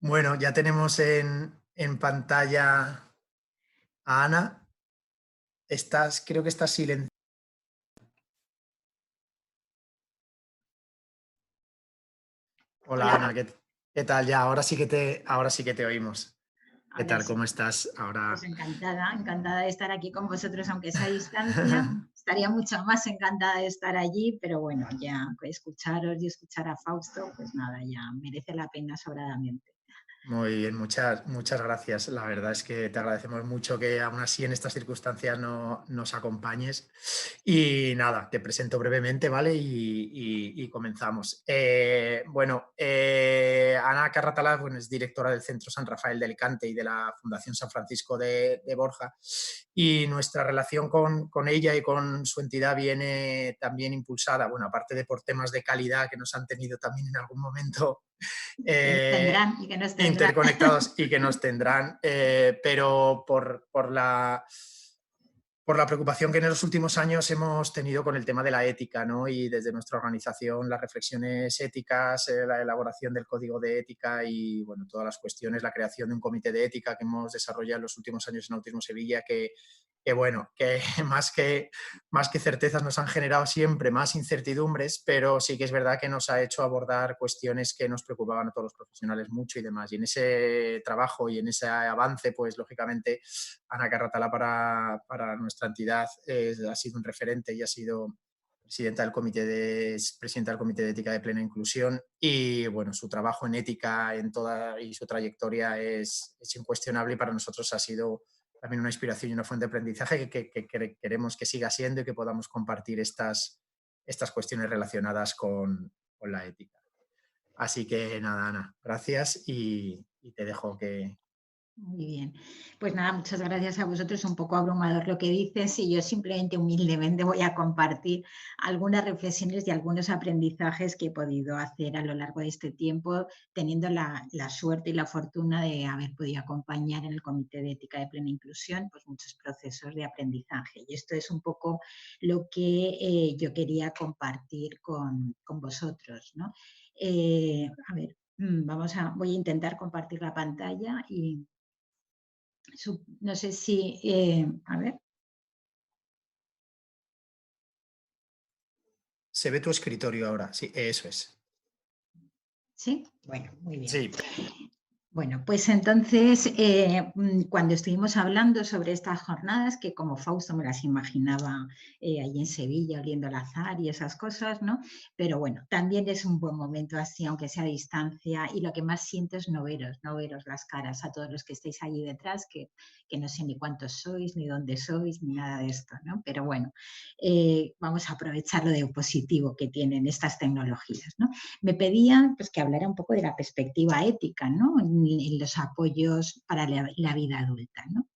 Bueno, ya tenemos en pantalla a Ana. Creo que estás silenciada. Hola Hola, Ana, ¿qué tal? Ya, ahora sí que te oímos. ¿Qué ahora tal? sí. ¿Cómo estás? Pues Ahora, encantada, encantada de estar aquí con vosotros, aunque sea a distancia. Estaría mucho más encantada de estar allí, pero bueno, ya escucharos y escuchar a Fausto, pues nada, ya merece la pena sobradamente. muy bien, muchas gracias. La verdad es que te agradecemos mucho que aún así en estas circunstancias nos acompañes. Y nada, te presento brevemente, ¿vale? Y comenzamos. Ana Carratalá, bueno, es directora del Centro San Rafael de Alicante y de la Fundación San Francisco de Borja. Y nuestra relación con ella y con su entidad viene también impulsada, bueno, aparte de por temas de calidad que nos han tenido también en algún momento Que nos eh, tendrán y que nos tendrán. interconectados y que nos tendrán, pero por la preocupación que en los últimos años hemos tenido con el tema de la ética, ¿no? Y desde nuestra organización, las reflexiones éticas, la elaboración del código de ética y, bueno, todas las cuestiones, la creación de un comité de ética que hemos desarrollado en los últimos años en Autismo Sevilla, que bueno, que más que certezas nos han generado siempre más incertidumbres, pero sí que es verdad que nos ha hecho abordar cuestiones que nos preocupaban a todos los profesionales mucho y demás. Y en ese trabajo y en ese avance, pues lógicamente Ana Carratala para nuestra entidad ha sido un referente y ha sido presidenta del Comité de Ética de Plena Inclusión y bueno, su trabajo en ética en toda y su trayectoria es incuestionable y para nosotros ha sido también una inspiración y una fuente de aprendizaje que queremos que siga siendo y que podamos compartir estas cuestiones relacionadas con la ética. Así que nada, Ana, gracias y te dejo que... Muy bien. Pues nada, muchas gracias a vosotros. Un poco abrumador lo que dices y yo simplemente humildemente voy a compartir algunas reflexiones y algunos aprendizajes que he podido hacer a lo largo de este tiempo, teniendo la suerte y la fortuna de haber podido acompañar en el Comité de Ética de Plena Inclusión pues muchos procesos de aprendizaje. Y esto es un poco lo que yo quería compartir con vosotros, ¿no? A ver, voy a intentar compartir la pantalla y no sé si, a ver, Se ve tu escritorio ahora, sí, eso es. ¿sí? Bueno, muy bien. Sí, Bueno, pues entonces, cuando estuvimos hablando sobre estas jornadas, que como Fausto me las imaginaba allí en Sevilla, oliendo al azar y esas cosas, ¿no? Pero bueno, también es un buen momento así, aunque sea a distancia, y lo que más siento es no veros las caras a todos los que estéis allí detrás, que no sé ni cuántos sois, ni dónde sois, ni nada de esto, ¿no? Pero bueno, vamos a aprovechar lo de positivo que tienen estas tecnologías, ¿no? Me pedían pues, que hablara un poco de la perspectiva ética, ¿no? En los apoyos para la vida adulta, ¿no?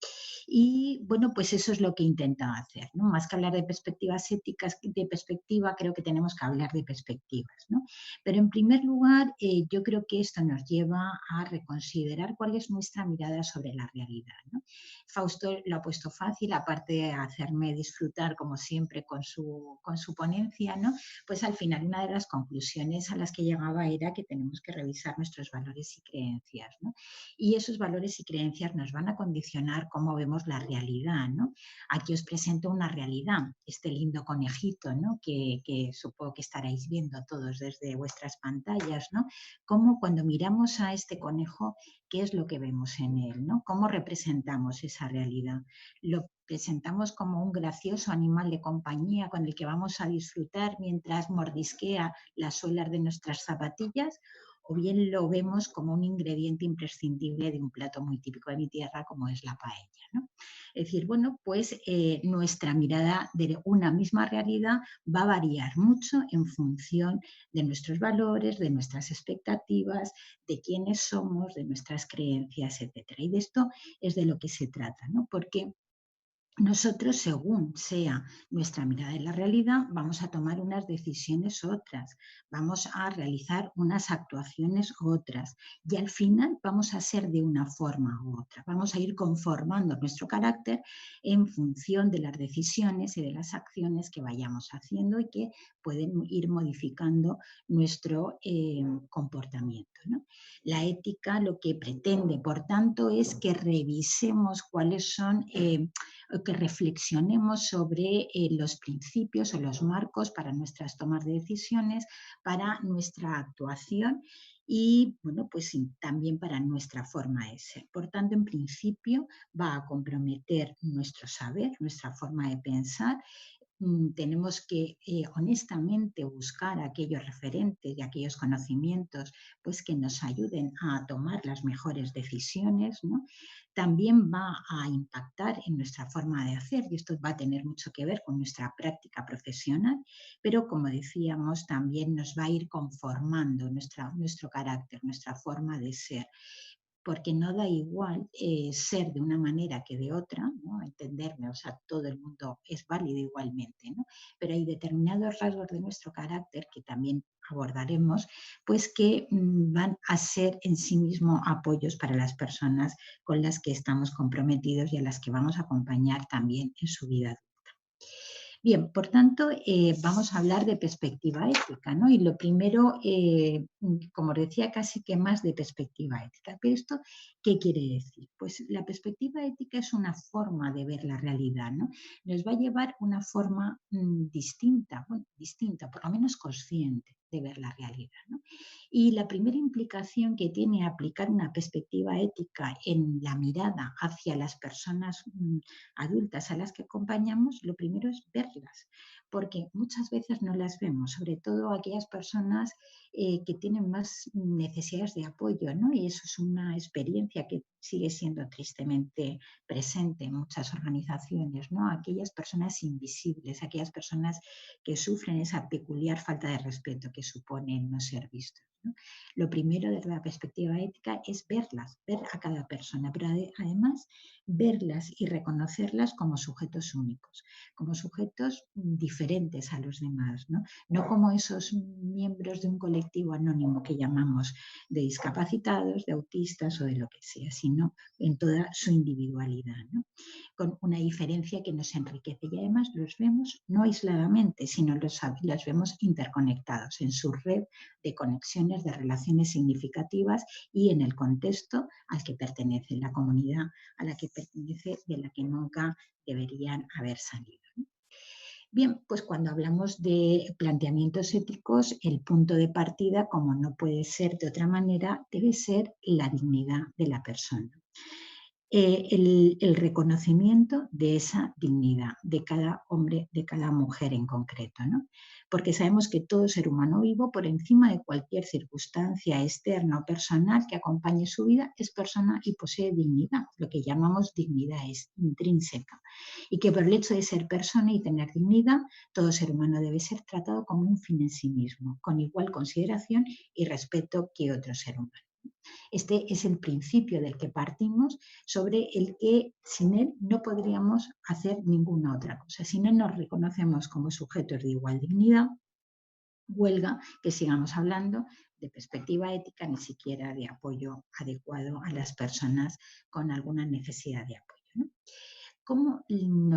Y bueno, pues eso es lo que he intentado hacer, ¿no? Más que hablar de perspectivas éticas, de perspectiva, creo que tenemos que hablar de perspectivas, ¿no? Pero en primer lugar, yo creo que esto nos lleva a reconsiderar cuál es nuestra mirada sobre la realidad, ¿no? Fausto lo ha puesto fácil, aparte de hacerme disfrutar, como siempre, con su ponencia, ¿no? Pues al final una de las conclusiones a las que llegaba era que tenemos que revisar nuestros valores y creencias, ¿no? Y esos valores y creencias nos van a condicionar cómo vemos la realidad, ¿no? Aquí os presento una realidad, este lindo conejito, ¿no? Que supongo que estaréis viendo todos desde vuestras pantallas, ¿no? Cómo cuando miramos a este conejo, ¿qué es lo que vemos en él, ¿no? ¿Cómo representamos esa realidad? ¿Lo presentamos como un gracioso animal de compañía con el que vamos a disfrutar mientras mordisquea las suelas de nuestras zapatillas? ¿O bien lo vemos como un ingrediente imprescindible de un plato muy típico de mi tierra como es la paella, ¿no? Es decir, bueno, pues nuestra mirada de una misma realidad va a variar mucho en función de nuestros valores, de nuestras expectativas, de quiénes somos, de nuestras creencias, etcétera. Y de esto es de lo que se trata, ¿no? Porque nosotros, según sea nuestra mirada de la realidad, vamos a tomar unas decisiones otras, vamos a realizar unas actuaciones otras y al final vamos a ser de una forma u otra. Vamos a ir conformando nuestro carácter en función de las decisiones y de las acciones que vayamos haciendo y que pueden ir modificando nuestro comportamiento, ¿no? La ética lo que pretende, por tanto, es que revisemos cuáles son que reflexionemos sobre los principios o los marcos para nuestras tomas de decisiones, para nuestra actuación y, bueno, pues también para nuestra forma de ser. Por tanto, en principio va a comprometer nuestro saber, nuestra forma de pensar. Tenemos que honestamente buscar aquellos referentes y aquellos conocimientos pues, que nos ayuden a tomar las mejores decisiones, ¿no? También va a impactar en nuestra forma de hacer y esto va a tener mucho que ver con nuestra práctica profesional, pero como decíamos, también nos va a ir conformando nuestro carácter, nuestra forma de ser porque no da igual ser de una manera que de otra, ¿no? Entenderme, o sea, todo el mundo es válido igualmente, ¿no? Pero hay determinados rasgos de nuestro carácter que también abordaremos, pues que van a ser en sí mismo apoyos para las personas con las que estamos comprometidos y a las que vamos a acompañar también en su vida. Bien, por tanto, vamos a hablar de perspectiva ética, ¿no? Y lo primero, como decía, casi que más de perspectiva ética. Pero esto, ¿qué quiere decir? Pues la perspectiva ética es una forma de ver la realidad, ¿no? Nos va a llevar una forma distinta, bueno, distinta, por lo menos consciente de ver la realidad, ¿no? Y la primera implicación que tiene aplicar una perspectiva ética en la mirada hacia las personas adultas a las que acompañamos, lo primero es verlas, porque muchas veces no las vemos, sobre todo aquellas personas que tienen más necesidades de apoyo, ¿no? Y eso es una experiencia que sigue siendo tristemente presente en muchas organizaciones, ¿no? Aquellas personas invisibles, aquellas personas que sufren esa peculiar falta de respeto que supone no ser vistos, ¿no? Lo primero desde la perspectiva ética es verlas, ver a cada persona, pero además verlas y reconocerlas como sujetos únicos, como sujetos diferentes a los demás, ¿no? No como esos miembros de un colectivo anónimo que llamamos de discapacitados, de autistas o de lo que sea, sino en toda su individualidad, ¿no? Con una diferencia que nos enriquece y además los vemos no aisladamente, sino los vemos interconectados en su red de conexiones, de relaciones significativas y en el contexto al que pertenece, la comunidad a la que pertenece, de la que nunca deberían haber salido. Bien, pues cuando hablamos de planteamientos éticos, el punto de partida, como no puede ser de otra manera, debe ser la dignidad de la persona. El reconocimiento de esa dignidad de cada hombre, de cada mujer en concreto, ¿no? Porque sabemos que todo ser humano vivo, por encima de cualquier circunstancia externa o personal que acompañe su vida, es persona y posee dignidad, lo que llamamos dignidad es intrínseca. Y que por el hecho de ser persona y tener dignidad, todo ser humano debe ser tratado como un fin en sí mismo, con igual consideración y respeto que otro ser humano. Este es el principio del que partimos, sobre el que sin él no podríamos hacer ninguna otra cosa. Si no nos reconocemos como sujetos de igual dignidad, huelga que sigamos hablando de perspectiva ética, ni siquiera de apoyo adecuado a las personas con alguna necesidad de apoyo, ¿no? ¿Cómo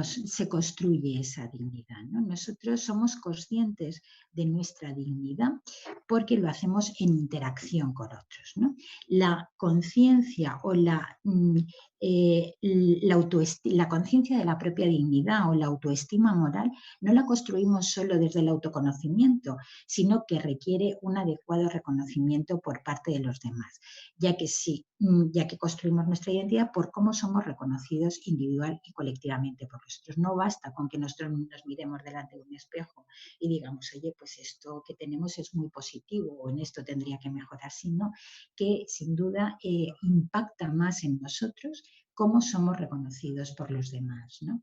se construye esa dignidad, ¿no? Nosotros somos conscientes de nuestra dignidad porque lo hacemos en interacción con otros, ¿no? La conciencia o la conciencia de la propia dignidad o la autoestima moral no la construimos solo desde el autoconocimiento, sino que requiere un adecuado reconocimiento por parte de los demás, ya que construimos nuestra identidad por cómo somos reconocidos individual y colectivamente por nosotros. No basta con que nosotros nos miremos delante de un espejo y digamos, oye, pues esto que tenemos es muy positivo o en esto tendría que mejorar, sino que sin duda impacta más en nosotros cómo somos reconocidos por los demás, ¿no?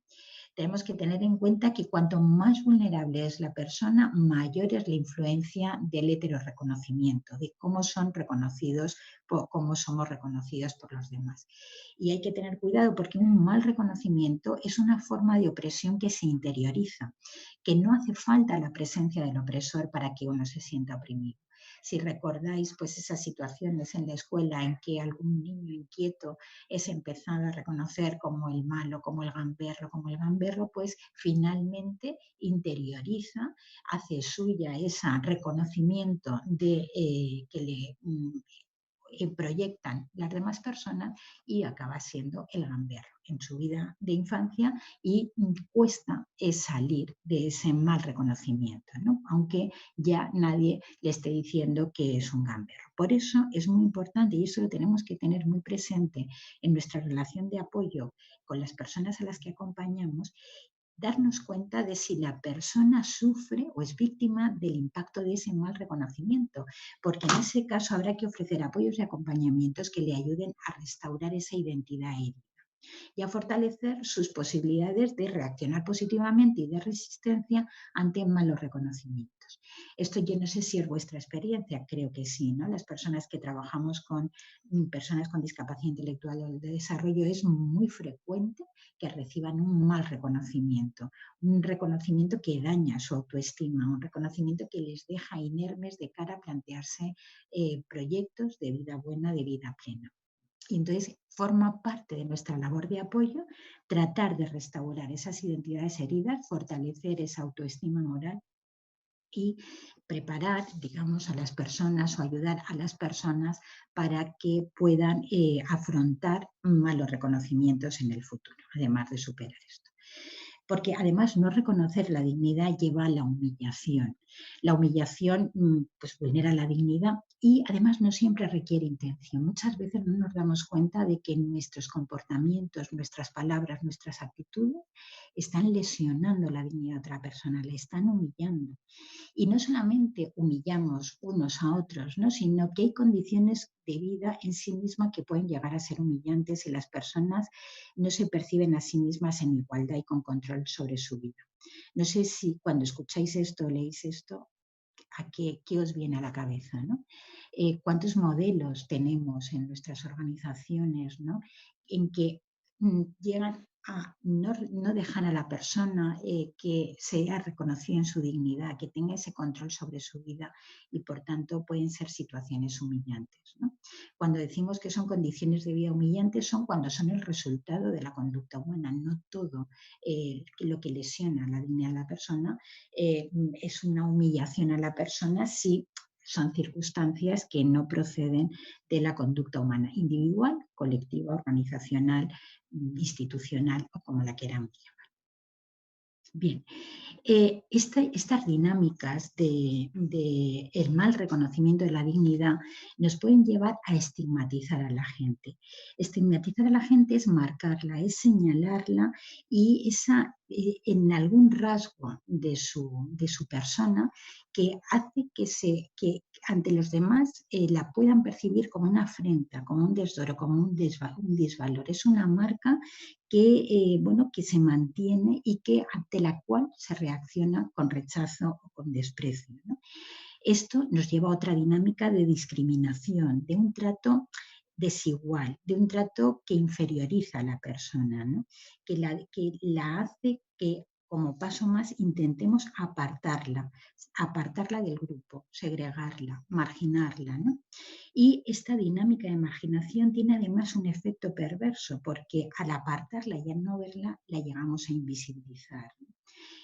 Tenemos que tener en cuenta que cuanto más vulnerable es la persona, mayor es la influencia del heterorreconocimiento, de cómo son reconocidos, cómo somos reconocidos por los demás. Y hay que tener cuidado porque un mal reconocimiento es una forma de opresión que se interioriza, que no hace falta la presencia del opresor para que uno se sienta oprimido. Si recordáis pues esas situaciones en la escuela en que algún niño inquieto es empezado a reconocer como el malo, como el gamberro, pues finalmente interioriza, hace suya ese reconocimiento de, que le proyectan las demás personas y acaba siendo el gamberro en su vida de infancia y cuesta salir de ese mal reconocimiento, ¿no? Aunque ya nadie le esté diciendo que es un gamberro. Por eso es muy importante y eso lo tenemos que tener muy presente en nuestra relación de apoyo con las personas a las que acompañamos, darnos cuenta de si la persona sufre o es víctima del impacto de ese mal reconocimiento, porque en ese caso habrá que ofrecer apoyos y acompañamientos que le ayuden a restaurar esa identidad herida y a fortalecer sus posibilidades de reaccionar positivamente y de resistencia ante malos reconocimientos. Esto yo no sé si es vuestra experiencia, creo que sí, ¿no? Las personas que trabajamos con personas con discapacidad intelectual o de desarrollo es muy frecuente que reciban un mal reconocimiento, un reconocimiento que daña su autoestima, un reconocimiento que les deja inermes de cara a plantearse proyectos de vida buena, de vida plena. Y entonces forma parte de nuestra labor de apoyo tratar de restaurar esas identidades heridas, fortalecer esa autoestima moral y preparar, digamos, a las personas o ayudar a las personas para que puedan afrontar malos reconocimientos en el futuro, además de superar esto. Porque además no reconocer la dignidad lleva a la humillación. La humillación pues vulnera la dignidad y además no siempre requiere intención. Muchas veces no nos damos cuenta de que nuestros comportamientos, nuestras palabras, nuestras actitudes están lesionando la dignidad de otra persona, le están humillando. Y no solamente humillamos unos a otros, ¿no? Sino que hay condiciones de vida en sí misma que pueden llegar a ser humillantes y las personas no se perciben a sí mismas en igualdad y con control sobre su vida. No sé si cuando escucháis esto o leéis esto, ¿a qué os viene a la cabeza, ¿no? ¿Cuántos modelos tenemos en nuestras organizaciones, ¿no? En que llegan a no dejar a la persona que sea reconocida en su dignidad, que tenga ese control sobre su vida y por tanto pueden ser situaciones humillantes, ¿no? Cuando decimos que son condiciones de vida humillantes son cuando son el resultado de la conducta humana, no todo lo que lesiona la dignidad de la persona es una humillación a la persona si son circunstancias que no proceden de la conducta humana, individual, colectiva, organizacional, institucional o como la queramos llamar. Bien, estas dinámicas de el mal reconocimiento de la dignidad nos pueden llevar a estigmatizar a la gente. Estigmatizar a la gente es marcarla, es señalarla y en algún rasgo de su persona que hace que ante los demás la puedan percibir como una afrenta, como un desdoro, como un desvalor. Es una marca que se mantiene y que ante la cual se reacciona con rechazo o con desprecio, ¿no? Esto nos lleva a otra dinámica de discriminación, de un trato desigual, de un trato que inferioriza a la persona, ¿no? que la hace que como paso más intentemos apartarla del grupo, segregarla, marginarla, ¿no? Y esta dinámica de marginación tiene además un efecto perverso porque al apartarla y al no verla la llegamos a invisibilizar, ¿no?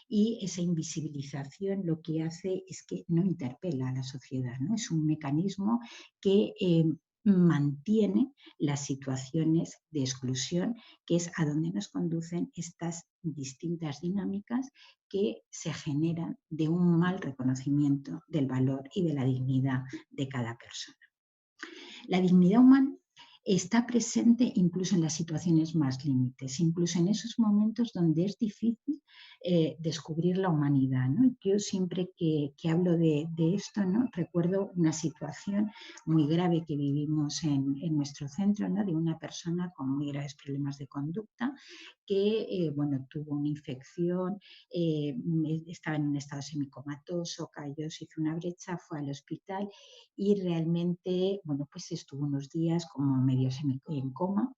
Y esa invisibilización lo que hace es que no interpela a la sociedad, ¿no? Es un mecanismo que mantiene las situaciones de exclusión, que es a donde nos conducen estas distintas dinámicas que se generan de un mal reconocimiento del valor y de la dignidad de cada persona. La dignidad humana está presente incluso en las situaciones más límites, incluso en esos momentos donde es difícil descubrir la humanidad, ¿no? Yo siempre que hablo de esto, ¿no? Recuerdo una situación muy grave que vivimos en nuestro centro, ¿no? De una persona con muy graves problemas de conducta que bueno, tuvo una infección, estaba en un estado semicomatoso, cayó, se hizo una brecha, fue al hospital y realmente, bueno, pues estuvo unos días como medio en coma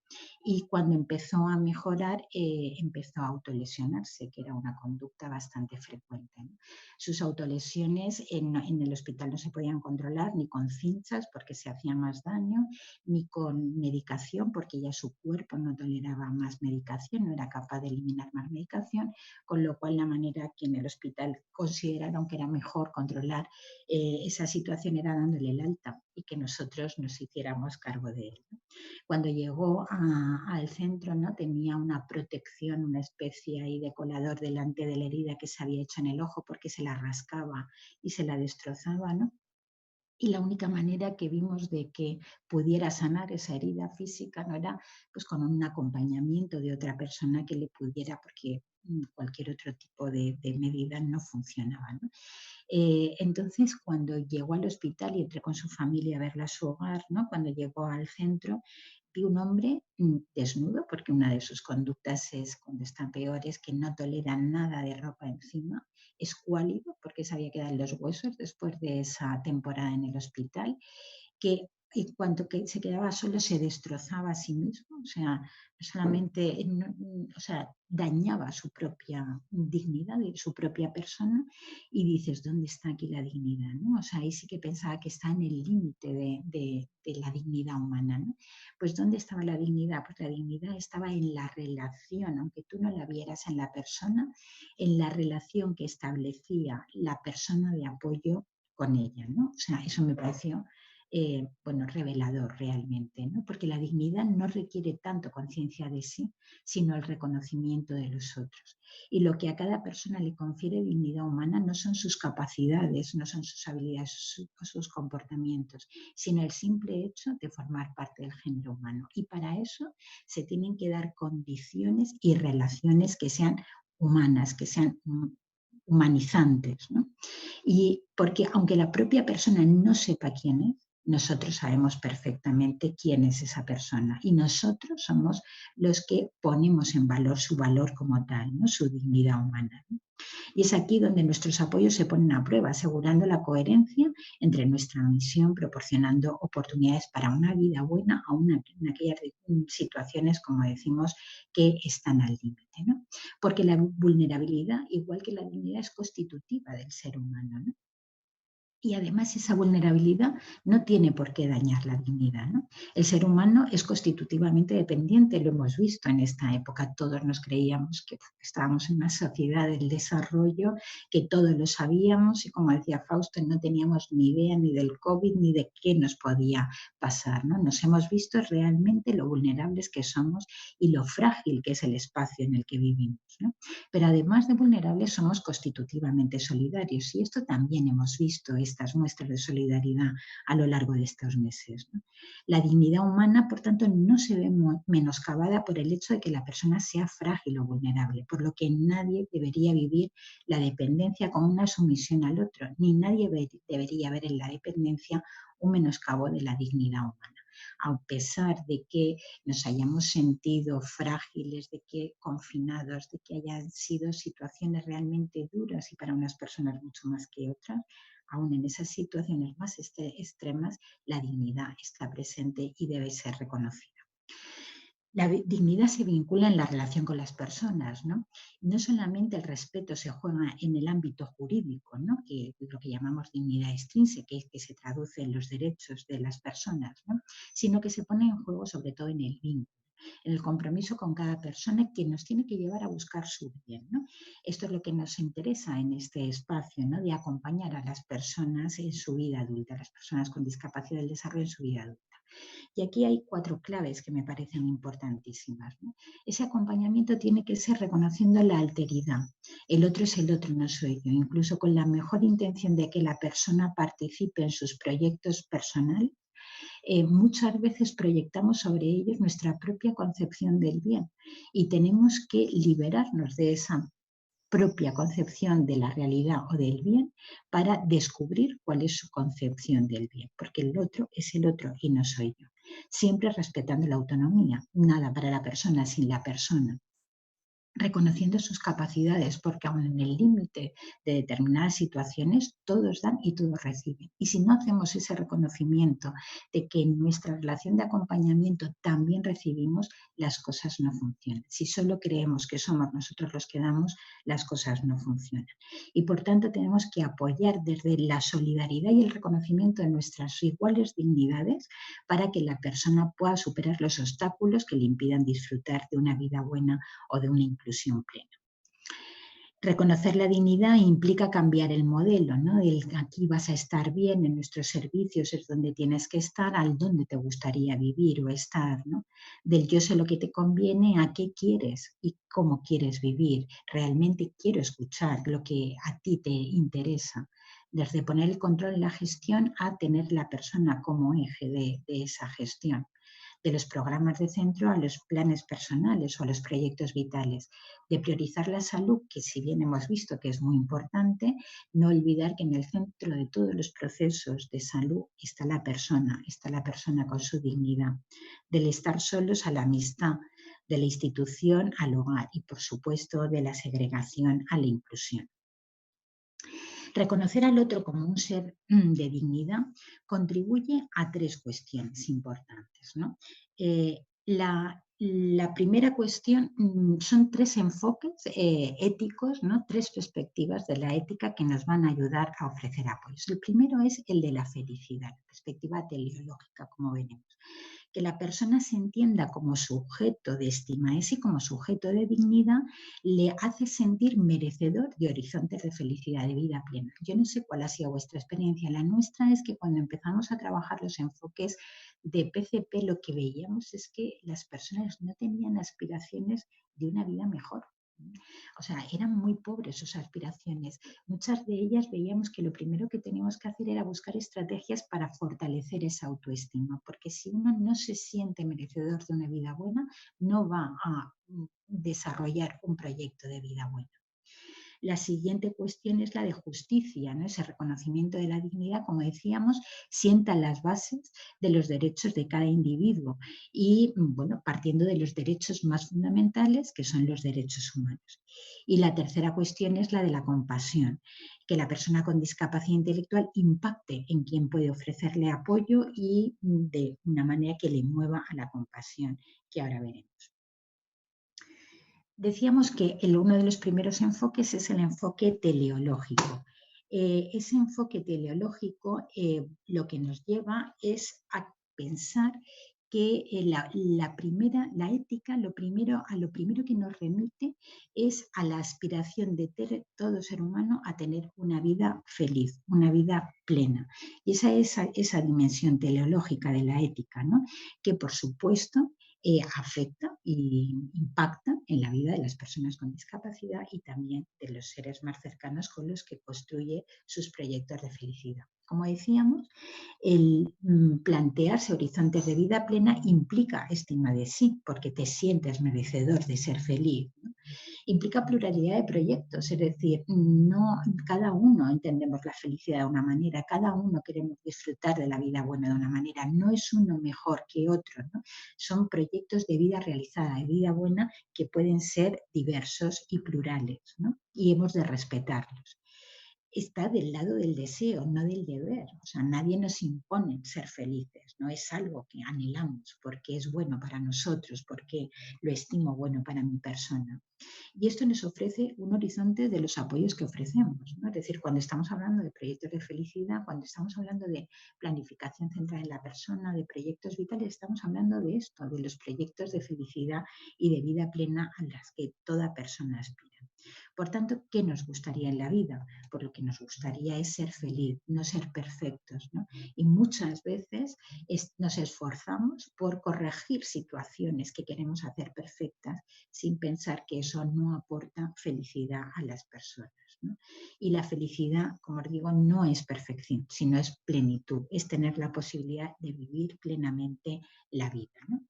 y cuando empezó a mejorar, empezó a autolesionarse, que era una conducta bastante frecuente, ¿no? Sus autolesiones en el hospital no se podían controlar ni con cinchas porque se hacía más daño, ni con medicación porque ya su cuerpo no toleraba más medicación, no era capaz de eliminar más medicación, con lo cual la manera que en el hospital consideraron que era mejor controlar esa situación era dándole el alta y que nosotros nos hiciéramos cargo de él, ¿no? Cuando llegó al centro, ¿no? Tenía una protección, una especie ahí de colador delante de la herida que se había hecho en el ojo porque se la rascaba y se la destrozaba, ¿no? Y la única manera que vimos de que pudiera sanar esa herida física no era pues con un acompañamiento de otra persona que le pudiera, porque cualquier otro tipo de medida no funcionaba, ¿no? Entonces, cuando llegó al hospital y entré con su familia a verla a su hogar, ¿no? Cuando llegó al centro, vi un hombre desnudo, porque una de sus conductas es, cuando están peores, que no toleran nada de ropa encima, escuálido, porque se había quedado en los huesos después de esa temporada en el hospital, que en cuanto que se quedaba solo se destrozaba a sí mismo, o sea, solamente, o sea, dañaba su propia dignidad y su propia persona y dices, ¿dónde está aquí la dignidad? ¿No? O sea, ahí sí que pensaba que está en el límite de la dignidad humana, ¿no? Pues ¿dónde estaba la dignidad? Pues la dignidad estaba en la relación, aunque tú no la vieras en la persona, en la relación que establecía la persona de apoyo con ella, ¿no? O sea, eso me pareció bueno, revelador realmente, ¿no? Porque la dignidad no requiere tanto conciencia de sí, sino el reconocimiento de los otros. Y lo que a cada persona le confiere dignidad humana no son sus capacidades, no son sus habilidades o sus comportamientos, sino el simple hecho de formar parte del género humano. Y para eso se tienen que dar condiciones y relaciones que sean humanas, que sean humanizantes, ¿no? Y porque aunque la propia persona no sepa quién es, nosotros sabemos perfectamente quién es esa persona y nosotros somos los que ponemos en valor su valor como tal, ¿no? Su dignidad humana, ¿no? Y es aquí donde nuestros apoyos se ponen a prueba, asegurando la coherencia entre nuestra misión, proporcionando oportunidades para una vida buena, aún en aquellas situaciones, como decimos, que están al límite, ¿no? Porque la vulnerabilidad, igual que la dignidad, es constitutiva del ser humano, ¿no? Y además esa vulnerabilidad no tiene por qué dañar la dignidad, ¿no? El ser humano es constitutivamente dependiente, lo hemos visto en esta época. Todos nos creíamos que estábamos en una sociedad del desarrollo, que todo lo sabíamos y, como decía Fausto, no teníamos ni idea ni del COVID ni de qué nos podía pasar, ¿no? Nos hemos visto realmente lo vulnerables que somos y lo frágil que es el espacio en el que vivimos, ¿no? Pero además de vulnerables somos constitutivamente solidarios y esto también hemos visto estas muestras de solidaridad a lo largo de estos meses, ¿no? La dignidad humana, por tanto, no se ve menoscabada por el hecho de que la persona sea frágil o vulnerable, por lo que nadie debería vivir la dependencia como una sumisión al otro, ni nadie debería ver en la dependencia un menoscabo de la dignidad humana. A pesar de que nos hayamos sentido frágiles, de que confinados, de que hayan sido situaciones realmente duras y para unas personas mucho más que otras, aún en esas situaciones más extremas, la dignidad está presente y debe ser reconocida. La dignidad se vincula en la relación con las personas, ¿no? No solamente el respeto se juega en el ámbito jurídico, ¿no? Que lo que llamamos dignidad extrínseca, que se traduce en los derechos de las personas, ¿no? Sino que se pone en juego sobre todo en el vínculo, en el compromiso con cada persona que nos tiene que llevar a buscar su bien, ¿no? Esto es lo que nos interesa en este espacio, ¿no? De acompañar a las personas en su vida adulta, a las personas con discapacidad del desarrollo en su vida adulta. Y aquí hay 4 claves que me parecen importantísimas, ¿no? Ese acompañamiento tiene que ser reconociendo la alteridad. El otro es el otro, no soy yo. Incluso con la mejor intención de que la persona participe en sus proyectos personales, muchas veces proyectamos sobre ellos nuestra propia concepción del bien y tenemos que liberarnos de esa propia concepción de la realidad o del bien para descubrir cuál es su concepción del bien, porque el otro es el otro y no soy yo. Siempre respetando la autonomía, nada para la persona sin la persona, reconociendo sus capacidades, porque aun en el límite de determinadas situaciones, todos dan y todos reciben. Y si no hacemos ese reconocimiento de que en nuestra relación de acompañamiento también recibimos, las cosas no funcionan. Si solo creemos que somos nosotros los que damos, las cosas no funcionan. Y por tanto tenemos que apoyar desde la solidaridad y el reconocimiento de nuestras iguales dignidades para que la persona pueda superar los obstáculos que le impidan disfrutar de una vida buena o de una inclusión plena. Reconocer la dignidad implica cambiar el modelo, ¿no? El aquí vas a estar bien, en nuestros servicios es donde tienes que estar, al donde te gustaría vivir o estar, ¿no? Del yo sé lo que te conviene, a qué quieres y cómo quieres vivir. Realmente quiero escuchar lo que a ti te interesa. Desde poner el control en la gestión a tener la persona como eje de esa gestión, de los programas de centro a los planes personales o a los proyectos vitales, de priorizar la salud, que si bien hemos visto que es muy importante, no olvidar que en el centro de todos los procesos de salud está la persona con su dignidad, del estar solos a la amistad, de la institución al hogar y, por supuesto, de la segregación a la inclusión. Reconocer al otro como un ser de dignidad contribuye a tres cuestiones importantes, ¿no? La primera cuestión son tres enfoques éticos, ¿no? Tres perspectivas de la ética que nos van a ayudar a ofrecer apoyos. El primero es el de la felicidad, la perspectiva teleológica, como veremos. Que la persona se entienda como sujeto de estima y como sujeto de dignidad le hace sentir merecedor de horizontes de felicidad, de vida plena. Yo no sé cuál ha sido vuestra experiencia, la nuestra es que cuando empezamos a trabajar los enfoques de PCP lo que veíamos es que las personas no tenían aspiraciones de una vida mejor. O sea, eran muy pobres sus aspiraciones. Muchas de ellas veíamos que lo primero que teníamos que hacer era buscar estrategias para fortalecer esa autoestima, porque si uno no se siente merecedor de una vida buena, no va a desarrollar un proyecto de vida buena. La siguiente cuestión es la de justicia, ¿no? Ese reconocimiento de la dignidad, como decíamos, sienta las bases de los derechos de cada individuo y, bueno, partiendo de los derechos más fundamentales, que son los derechos humanos. Y la tercera cuestión es la de la compasión, que la persona con discapacidad intelectual impacte en quien puede ofrecerle apoyo y de una manera que le mueva a la compasión, que ahora veremos. Decíamos que uno de los primeros enfoques es el enfoque teleológico. Ese enfoque teleológico lo que nos lleva es a pensar que la ética, a lo primero que nos remite es a la aspiración de todo ser humano a tener una vida feliz, una vida plena. Y esa es esa dimensión teleológica de la ética, ¿no? Que por supuesto afecta e impacta en la vida de las personas con discapacidad y también de los seres más cercanos con los que construye sus proyectos de felicidad. Como decíamos, el plantearse horizontes de vida plena implica estima de sí, porque te sientes merecedor de ser feliz, ¿no? Implica pluralidad de proyectos, es decir, no cada uno entendemos la felicidad de una manera, cada uno queremos disfrutar de la vida buena de una manera, no es uno mejor que otro, ¿no? Son proyectos de vida realizada, de vida buena, que pueden ser diversos y plurales, ¿no? Y hemos de respetarlos. Está del lado del deseo, no del deber. O sea, nadie nos impone ser felices, no es algo que anhelamos porque es bueno para nosotros, porque lo estimo bueno para mi persona. Y esto nos ofrece un horizonte de los apoyos que ofrecemos, ¿no? Es decir, cuando estamos hablando de proyectos de felicidad, cuando estamos hablando de planificación centrada en la persona, de proyectos vitales, estamos hablando de esto, de los proyectos de felicidad y de vida plena a las que toda persona aspira. Por tanto, ¿qué nos gustaría en la vida? Pues lo que nos gustaría es ser feliz, no ser perfectos, ¿no? Y muchas veces nos esforzamos por corregir situaciones que queremos hacer perfectas sin pensar que eso no aporta felicidad a las personas, ¿no? Y la felicidad, como os digo, no es perfección, sino es plenitud, es tener la posibilidad de vivir plenamente la vida, ¿no?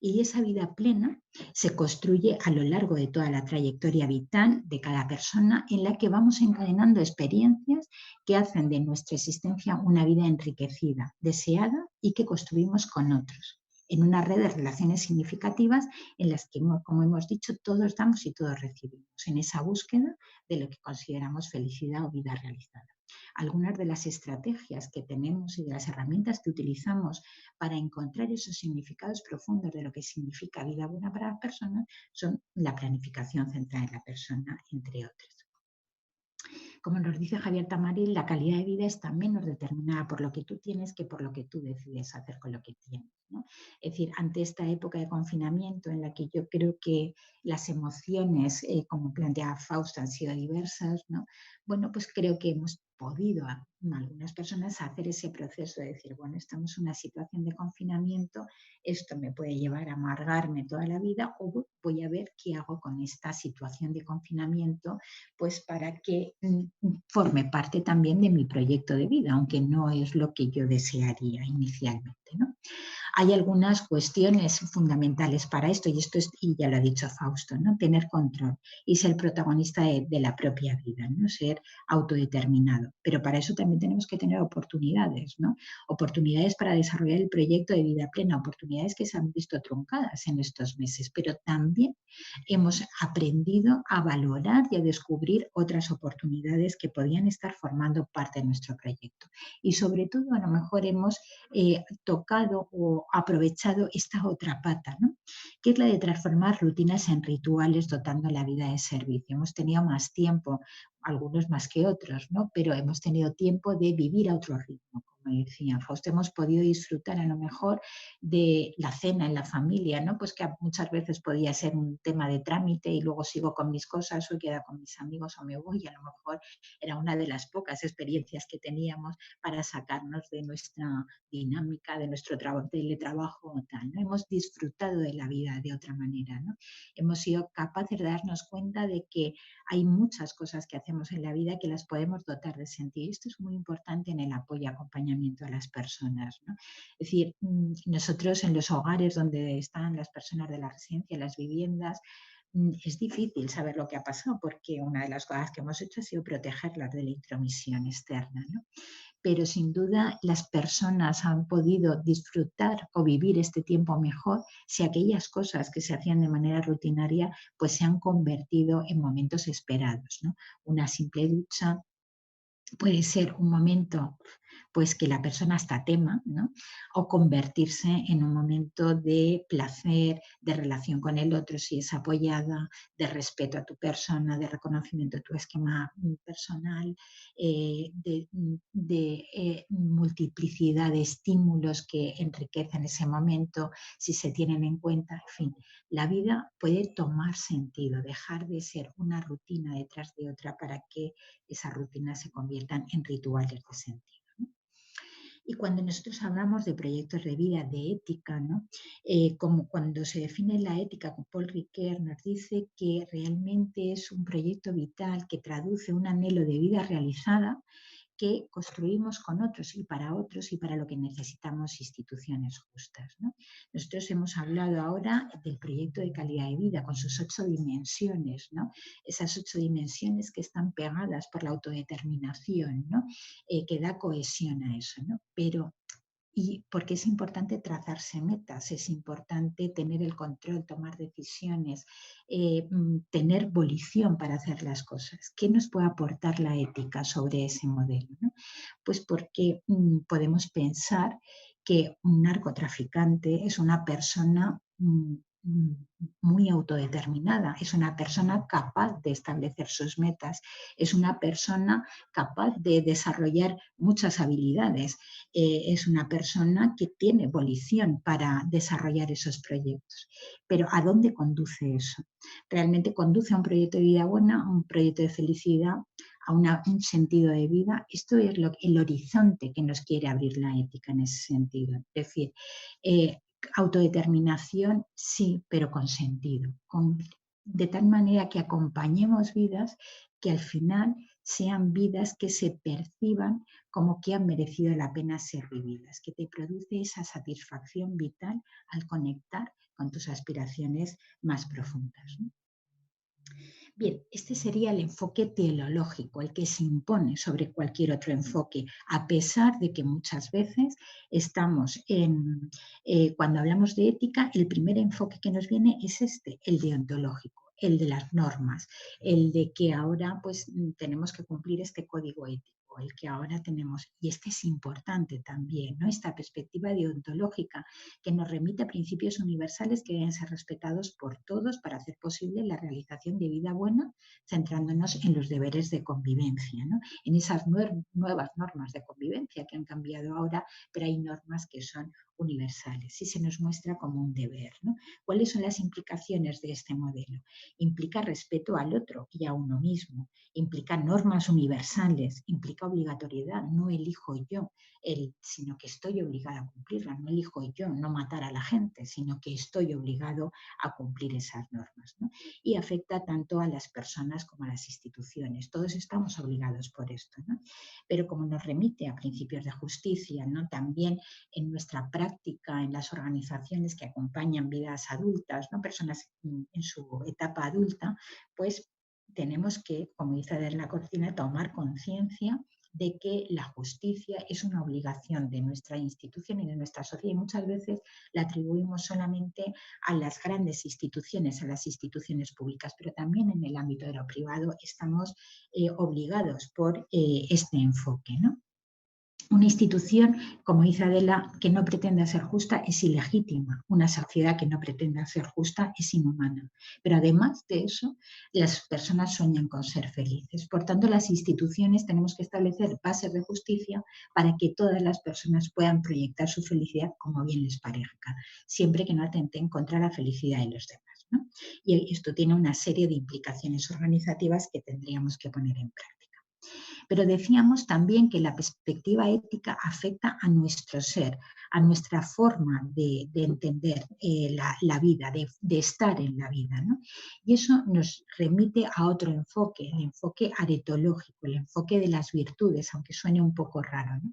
Y esa vida plena se construye a lo largo de toda la trayectoria vital de cada persona, en la que vamos encadenando experiencias que hacen de nuestra existencia una vida enriquecida, deseada y que construimos con otros, en una red de relaciones significativas en las que, como hemos dicho, todos damos y todos recibimos, en esa búsqueda de lo que consideramos felicidad o vida realizada. Algunas de las estrategias que tenemos y de las herramientas que utilizamos para encontrar esos significados profundos de lo que significa vida buena para las personas son la planificación centrada en la persona, entre otras. Como nos dice Javier Tamaril, la calidad de vida está menos determinada por lo que tú tienes que por lo que tú decides hacer con lo que tienes, ¿no? Es decir, ante esta época de confinamiento en la que yo creo que las emociones, como planteaba Fausto, han sido diversas, ¿no? Bueno, pues creo que hemos podido algunas personas hacer ese proceso de decir, bueno, estamos en una situación de confinamiento, esto me puede llevar a amargarme toda la vida, o voy a ver qué hago con esta situación de confinamiento, pues para que forme parte también de mi proyecto de vida, aunque no es lo que yo desearía inicialmente, ¿no? Hay algunas cuestiones fundamentales para esto, y ya lo ha dicho Fausto, ¿no? Tener control y ser protagonista de la propia vida, ¿no? Ser autodeterminado. Pero para eso también tenemos que tener oportunidades, ¿no? Oportunidades para desarrollar el proyecto de vida plena, oportunidades que se han visto truncadas en estos meses, pero también hemos aprendido a valorar y a descubrir otras oportunidades que podían estar formando parte de nuestro proyecto. Y sobre todo, a lo mejor hemos tocado o aprovechado esta otra pata, ¿no? Que es la de transformar rutinas en rituales, dotando la vida de servicio. Hemos tenido más tiempo, algunos más que otros, ¿no? Pero hemos tenido tiempo de vivir a otro ritmo, como decía Fausto. Hemos podido disfrutar a lo mejor de la cena en la familia, ¿no? Pues que muchas veces podía ser un tema de trámite y luego sigo con mis cosas o quedo con mis amigos o me voy, y a lo mejor era una de las pocas experiencias que teníamos para sacarnos de nuestra dinámica, de nuestro teletrabajo o tal, ¿no? Hemos disfrutado de la vida de otra manera, ¿no? Hemos sido capaces de darnos cuenta de que hay muchas cosas que hacemos en la vida que las podemos dotar de sentido. Esto es muy importante en el apoyo y acompañamiento a las personas, ¿no? Es decir, nosotros en los hogares donde están las personas de la residencia, las viviendas, es difícil saber lo que ha pasado porque una de las cosas que hemos hecho ha sido protegerlas de la intromisión externa, ¿no? Pero sin duda las personas han podido disfrutar o vivir este tiempo mejor si aquellas cosas que se hacían de manera rutinaria pues se han convertido en momentos esperados, ¿no? Una simple ducha puede ser un momento pues que la persona hasta tema, ¿no? O convertirse en un momento de placer, de relación con el otro, si es apoyada, de respeto a tu persona, de reconocimiento de tu esquema personal, de multiplicidad de estímulos que enriquecen ese momento, si se tienen en cuenta, en fin. La vida puede tomar sentido, dejar de ser una rutina detrás de otra para que esas rutinas se conviertan en rituales de sentido. Y cuando nosotros hablamos de proyectos de vida, de ética, ¿no? Como cuando se define la ética, con Paul Ricoeur nos dice que realmente es un proyecto vital que traduce un anhelo de vida realizada que construimos con otros y para lo que necesitamos instituciones justas, ¿no? Nosotros hemos hablado ahora del proyecto de calidad de vida con sus 8 dimensiones, ¿no? Esas 8 dimensiones que están pegadas por la autodeterminación, ¿no? Que da cohesión a eso, ¿no? Pero y porque es importante trazarse metas, es importante tener el control, tomar decisiones, tener volición para hacer las cosas. ¿Qué nos puede aportar la ética sobre ese modelo, ¿no? Pues porque podemos pensar que un narcotraficante es una persona muy autodeterminada, es una persona capaz de establecer sus metas, es una persona capaz de desarrollar muchas habilidades, es una persona que tiene volición para desarrollar esos proyectos. Pero ¿a dónde conduce eso? ¿Realmente conduce a un proyecto de vida buena, a un proyecto de felicidad, a un sentido de vida? Esto es el horizonte que nos quiere abrir la ética en ese sentido. Es decir, autodeterminación sí, pero con sentido, de tal manera que acompañemos vidas que al final sean vidas que se perciban como que han merecido la pena ser vividas, que te produce esa satisfacción vital al conectar con tus aspiraciones más profundas, ¿no? Bien, este sería el enfoque teleológico, el que se impone sobre cualquier otro enfoque, a pesar de que muchas veces estamos cuando hablamos de ética, el primer enfoque que nos viene es el deontológico, el de las normas, el de que ahora pues tenemos que cumplir este código ético, el que ahora tenemos, y este es importante también, ¿no? Esta perspectiva deontológica que nos remite a principios universales que deben ser respetados por todos para hacer posible la realización de vida buena, centrándonos en los deberes de convivencia, ¿no? En esas nuevas normas de convivencia que han cambiado ahora, pero hay normas que son universales y se nos muestra como un deber, ¿no? ¿Cuáles son las implicaciones de este modelo? Implica respeto al otro y a uno mismo, implica normas universales, implica obligatoriedad, no elijo yo, sino que estoy obligada a cumplirla, no elijo yo no matar a la gente, sino que estoy obligado a cumplir esas normas, ¿no? Y afecta tanto a las personas como a las instituciones. Todos estamos obligados por esto, ¿no? Pero como nos remite a principios de justicia, ¿no? También en nuestra práctica, en las organizaciones que acompañan vidas adultas, ¿no? Personas en su etapa adulta, pues tenemos que, como dice de la Cortina, tomar conciencia de que la justicia es una obligación de nuestra institución y de nuestra sociedad, y muchas veces la atribuimos solamente a las grandes instituciones, a las instituciones públicas, pero también en el ámbito de lo privado estamos obligados por este enfoque, ¿no? Una institución, como dice Adela, que no pretenda ser justa es ilegítima. Una sociedad que no pretenda ser justa es inhumana. Pero además de eso, las personas sueñan con ser felices. Por tanto, las instituciones tenemos que establecer bases de justicia para que todas las personas puedan proyectar su felicidad como bien les parezca, siempre que no atenten contra la felicidad de los demás, ¿no? Y esto tiene una serie de implicaciones organizativas que tendríamos que poner en práctica. Pero decíamos también que la perspectiva ética afecta a nuestro ser, a nuestra forma de entender la vida, de estar en la vida, ¿no? Y eso nos remite a otro enfoque, el enfoque aretológico, el enfoque de las virtudes, aunque suene un poco raro, ¿no?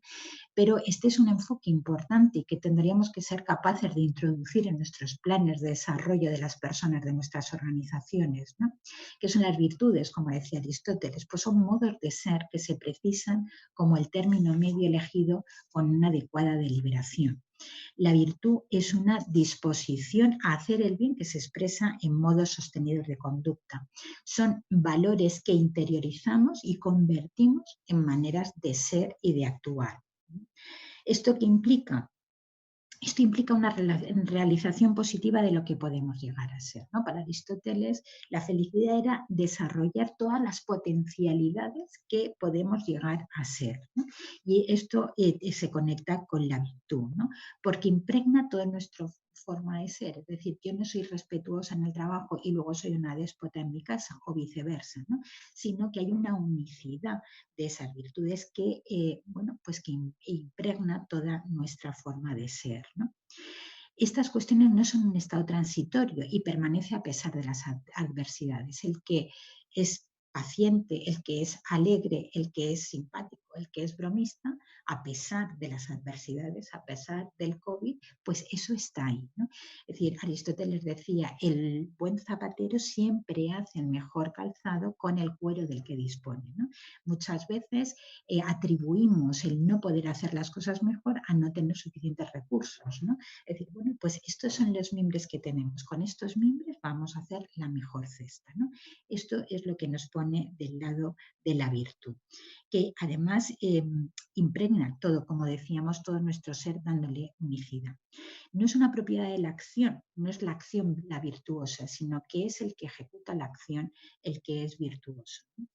Pero este es un enfoque importante que tendríamos que ser capaces de introducir en nuestros planes de desarrollo de las personas, de nuestras organizaciones, ¿no? ¿Qué son las virtudes? Como decía Aristóteles, pues son modos de ser que se precisan como el término medio elegido con una adecuada deliberación. La virtud es una disposición a hacer el bien que se expresa en modos sostenidos de conducta. Son valores que interiorizamos y convertimos en maneras de ser y de actuar. ¿Esto qué implica? Esto implica una realización positiva de lo que podemos llegar a ser, ¿no? Para Aristóteles, la felicidad era desarrollar todas las potencialidades que podemos llegar a ser, ¿no? Y esto se conecta con la virtud, ¿no? Porque impregna toda nuestra forma de ser. Es decir, yo no soy respetuosa en el trabajo y luego soy una déspota en mi casa, o viceversa, ¿no? Sino que hay una unicidad de esas virtudes que, bueno, pues que impregna toda nuestra forma de ser, ¿no? Estas cuestiones no son un estado transitorio y permanece a pesar de las adversidades. El que es paciente, el que es alegre, el que es simpático, el que es bromista, a pesar de las adversidades, a pesar del COVID, pues eso está ahí, ¿no? Es decir, Aristóteles decía, el buen zapatero siempre hace el mejor calzado con el cuero del que dispone, ¿no? Muchas veces atribuimos el no poder hacer las cosas mejor a no tener suficientes recursos, ¿no? Es decir, bueno, pues estos son los mimbres que tenemos. Con estos mimbres vamos a hacer la mejor cesta, ¿no? Esto es lo que nos pone del lado de la virtud, que además impregna todo, como decíamos, todo nuestro ser dándole unicidad. No es una propiedad de la acción, no es la acción la virtuosa, sino que es el que ejecuta la acción el que es virtuoso, ¿no?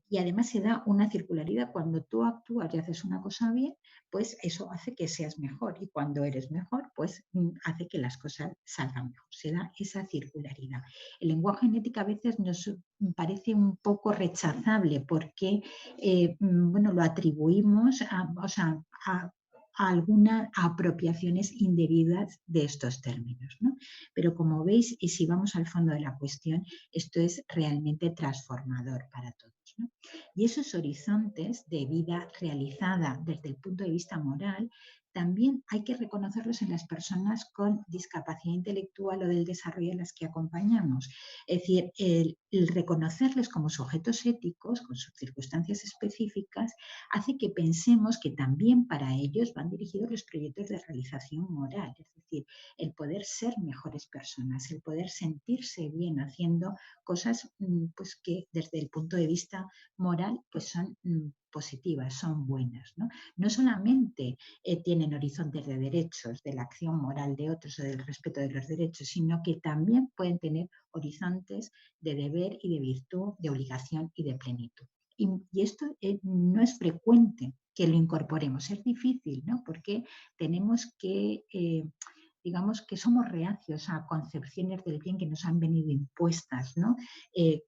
Y además se da una circularidad. Cuando tú actúas y haces una cosa bien, pues eso hace que seas mejor. Y cuando eres mejor, pues hace que las cosas salgan mejor. Se da esa circularidad. El lenguaje en ética a veces nos parece un poco rechazable porque bueno, lo atribuimos o sea, a algunas apropiaciones indebidas de estos términos, ¿no? Pero como veis, y si vamos al fondo de la cuestión, esto es realmente transformador para todos, ¿no? Y esos horizontes de vida realizada desde el punto de vista moral también hay que reconocerlos en las personas con discapacidad intelectual o del desarrollo a las que acompañamos. Es decir, el reconocerles como sujetos éticos, con sus circunstancias específicas, hace que pensemos que también para ellos van dirigidos los proyectos de realización moral, es decir, el poder ser mejores personas, el poder sentirse bien haciendo cosas pues, que desde el punto de vista moral pues, son positivas, son buenas. No, no solamente tienen horizontes de derechos, de la acción moral de otros o del respeto de los derechos, sino que también pueden tener horizontes de deber y de virtud, de obligación y de plenitud. Y esto no es frecuente que lo incorporemos, es difícil, ¿no? Porque tenemos que, digamos que somos reacios a concepciones del bien que nos han venido impuestas, ¿no?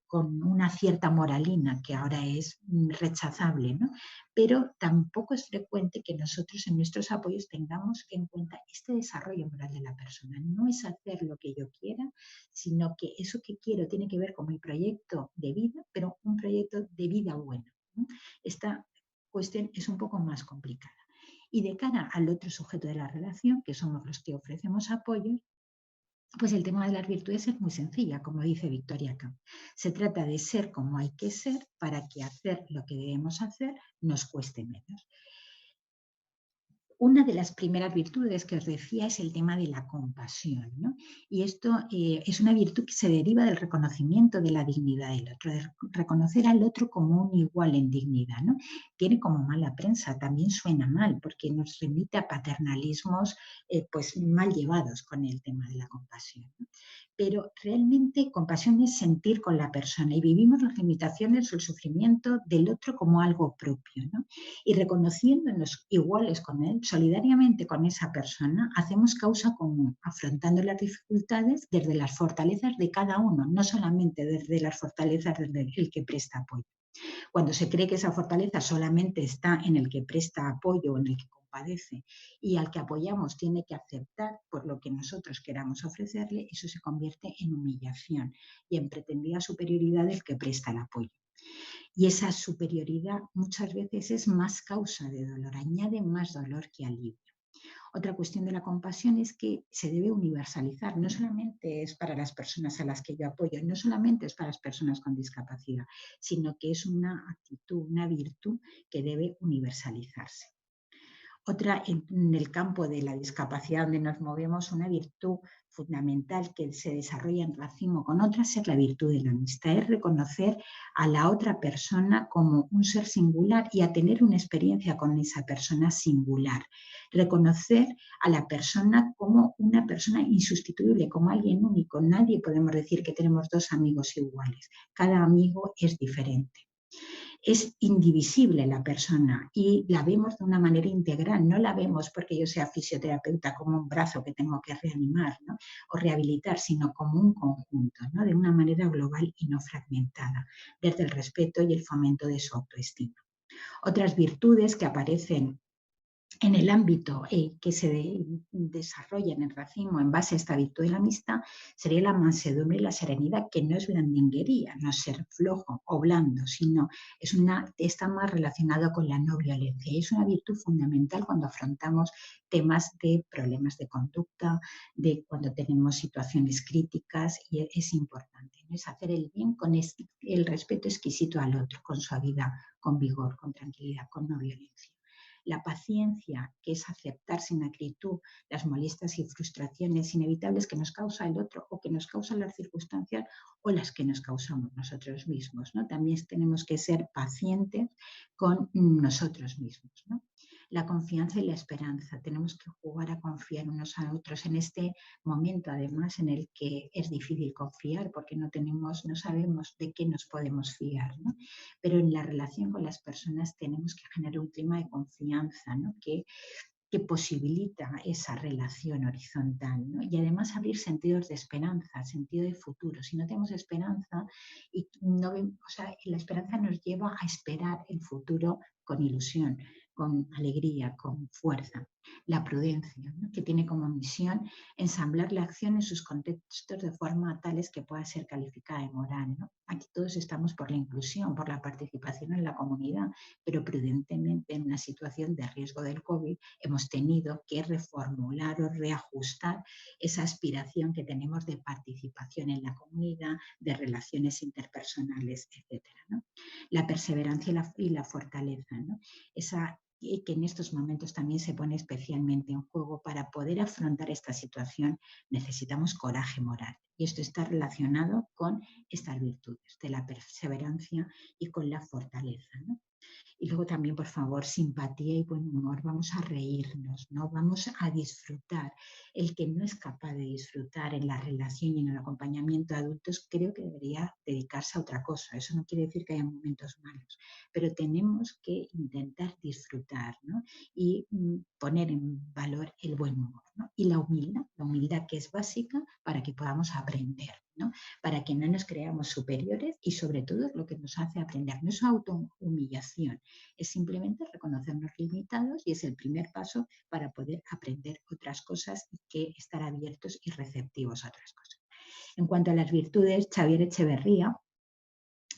Con una cierta moralina que ahora es rechazable, ¿no? Pero tampoco es frecuente que nosotros en nuestros apoyos tengamos en cuenta este desarrollo moral de la persona. No es hacer lo que yo quiera, sino que eso que quiero tiene que ver con mi proyecto de vida, pero un proyecto de vida bueno, ¿no? Esta cuestión es un poco más complicada. Y de cara al otro sujeto de la relación, que somos los que ofrecemos apoyo, pues el tema de las virtudes es muy sencilla, como dice Victoria Camp. Se trata de ser como hay que ser para que hacer lo que debemos hacer nos cueste menos. Una de las primeras virtudes que os decía es el tema de la compasión, ¿no? Y esto es una virtud que se deriva del reconocimiento de la dignidad del otro, de reconocer al otro como un igual en dignidad, ¿no? Tiene como mala prensa, también suena mal, porque nos remite a paternalismos pues mal llevados con el tema de la compasión, ¿no? Pero realmente compasión es sentir con la persona y vivimos las limitaciones o el sufrimiento del otro como algo propio, ¿no? Y reconociéndonos iguales con él, solidariamente con esa persona, hacemos causa común, afrontando las dificultades desde las fortalezas de cada uno, no solamente desde las fortalezas del que presta apoyo. Cuando se cree que esa fortaleza solamente está en el que presta apoyo o en el que compadece y al que apoyamos tiene que aceptar por lo que nosotros queramos ofrecerle, eso se convierte en humillación y en pretendida superioridad del que presta el apoyo. Y esa superioridad muchas veces es más causa de dolor, añade más dolor que alivio. Otra cuestión de la compasión es que se debe universalizar, no solamente es para las personas a las que yo apoyo, no solamente es para las personas con discapacidad, sino que es una actitud, una virtud que debe universalizarse. Otra, en el campo de la discapacidad donde nos movemos, una virtud fundamental que se desarrolla en racimo con otras es la virtud de la amistad, es reconocer a la otra persona como un ser singular y a tener una experiencia con esa persona singular. Reconocer a la persona como una persona insustituible, como alguien único. Nadie podemos decir que tenemos dos amigos iguales. Cada amigo es diferente. Es indivisible la persona y la vemos de una manera integral, no la vemos porque yo sea fisioterapeuta como un brazo que tengo que reanimar, ¿no? O rehabilitar, sino como un conjunto, ¿no? De una manera global y no fragmentada, desde el respeto y el fomento de su autoestima. Otras virtudes que aparecen en el ámbito que se desarrolla en el racimo en base a esta virtud de la amistad sería la mansedumbre y la serenidad, que no es blandinguería, no es ser flojo o blando, sino está más relacionado con la no violencia. Y es una virtud fundamental cuando afrontamos temas de problemas de conducta, de cuando tenemos situaciones críticas, y es importante, ¿no? Es hacer el bien con el respeto exquisito al otro, con suavidad, con vigor, con tranquilidad, con no violencia. La paciencia, que es aceptar sin acritud las molestias y frustraciones inevitables que nos causa el otro o que nos causan las circunstancias o las que nos causamos nosotros mismos, ¿no? También tenemos que ser pacientes con nosotros mismos, ¿no? La confianza y la esperanza. Tenemos que jugar a confiar unos a otros en este momento, además, en el que es difícil confiar porque no sabemos de qué nos podemos fiar, ¿no? Pero en la relación con las personas tenemos que generar un clima de confianza, ¿no? Que posibilita esa relación horizontal, ¿no? Y además abrir sentidos de esperanza, sentido de futuro. Si no tenemos esperanza, y no, o sea, la esperanza nos lleva a esperar el futuro con ilusión, con alegría, con fuerza. La prudencia, ¿no? Que tiene como misión ensamblar la acción en sus contextos de forma tales que pueda ser calificada de moral, ¿no? Aquí todos estamos por la inclusión, por la participación en la comunidad, pero prudentemente en una situación de riesgo del COVID hemos tenido que reformular o reajustar esa aspiración que tenemos de participación en la comunidad, de relaciones interpersonales, etcétera, ¿no? La perseverancia y la fortaleza, ¿no? Esa que en estos momentos también se pone especialmente en juego. Para poder afrontar esta situación necesitamos coraje moral. Y esto está relacionado con estas virtudes de la perseverancia y con la fortaleza, ¿no? Y luego también, por favor, simpatía y buen humor. Vamos a reírnos, ¿no? Vamos a disfrutar. El que no es capaz de disfrutar en la relación y en el acompañamiento de adultos, creo que debería dedicarse a otra cosa. Eso no quiere decir que haya momentos malos, pero tenemos que intentar disfrutar, ¿no? Y poner en valor el buen humor, ¿no? Y la humildad que es básica para que podamos aprender, ¿no? Para que no nos creamos superiores y sobre todo lo que nos hace aprender no es autohumillación, es simplemente reconocernos limitados y es el primer paso para poder aprender otras cosas y que estar abiertos y receptivos a otras cosas. En cuanto a las virtudes, Xavier Echeverría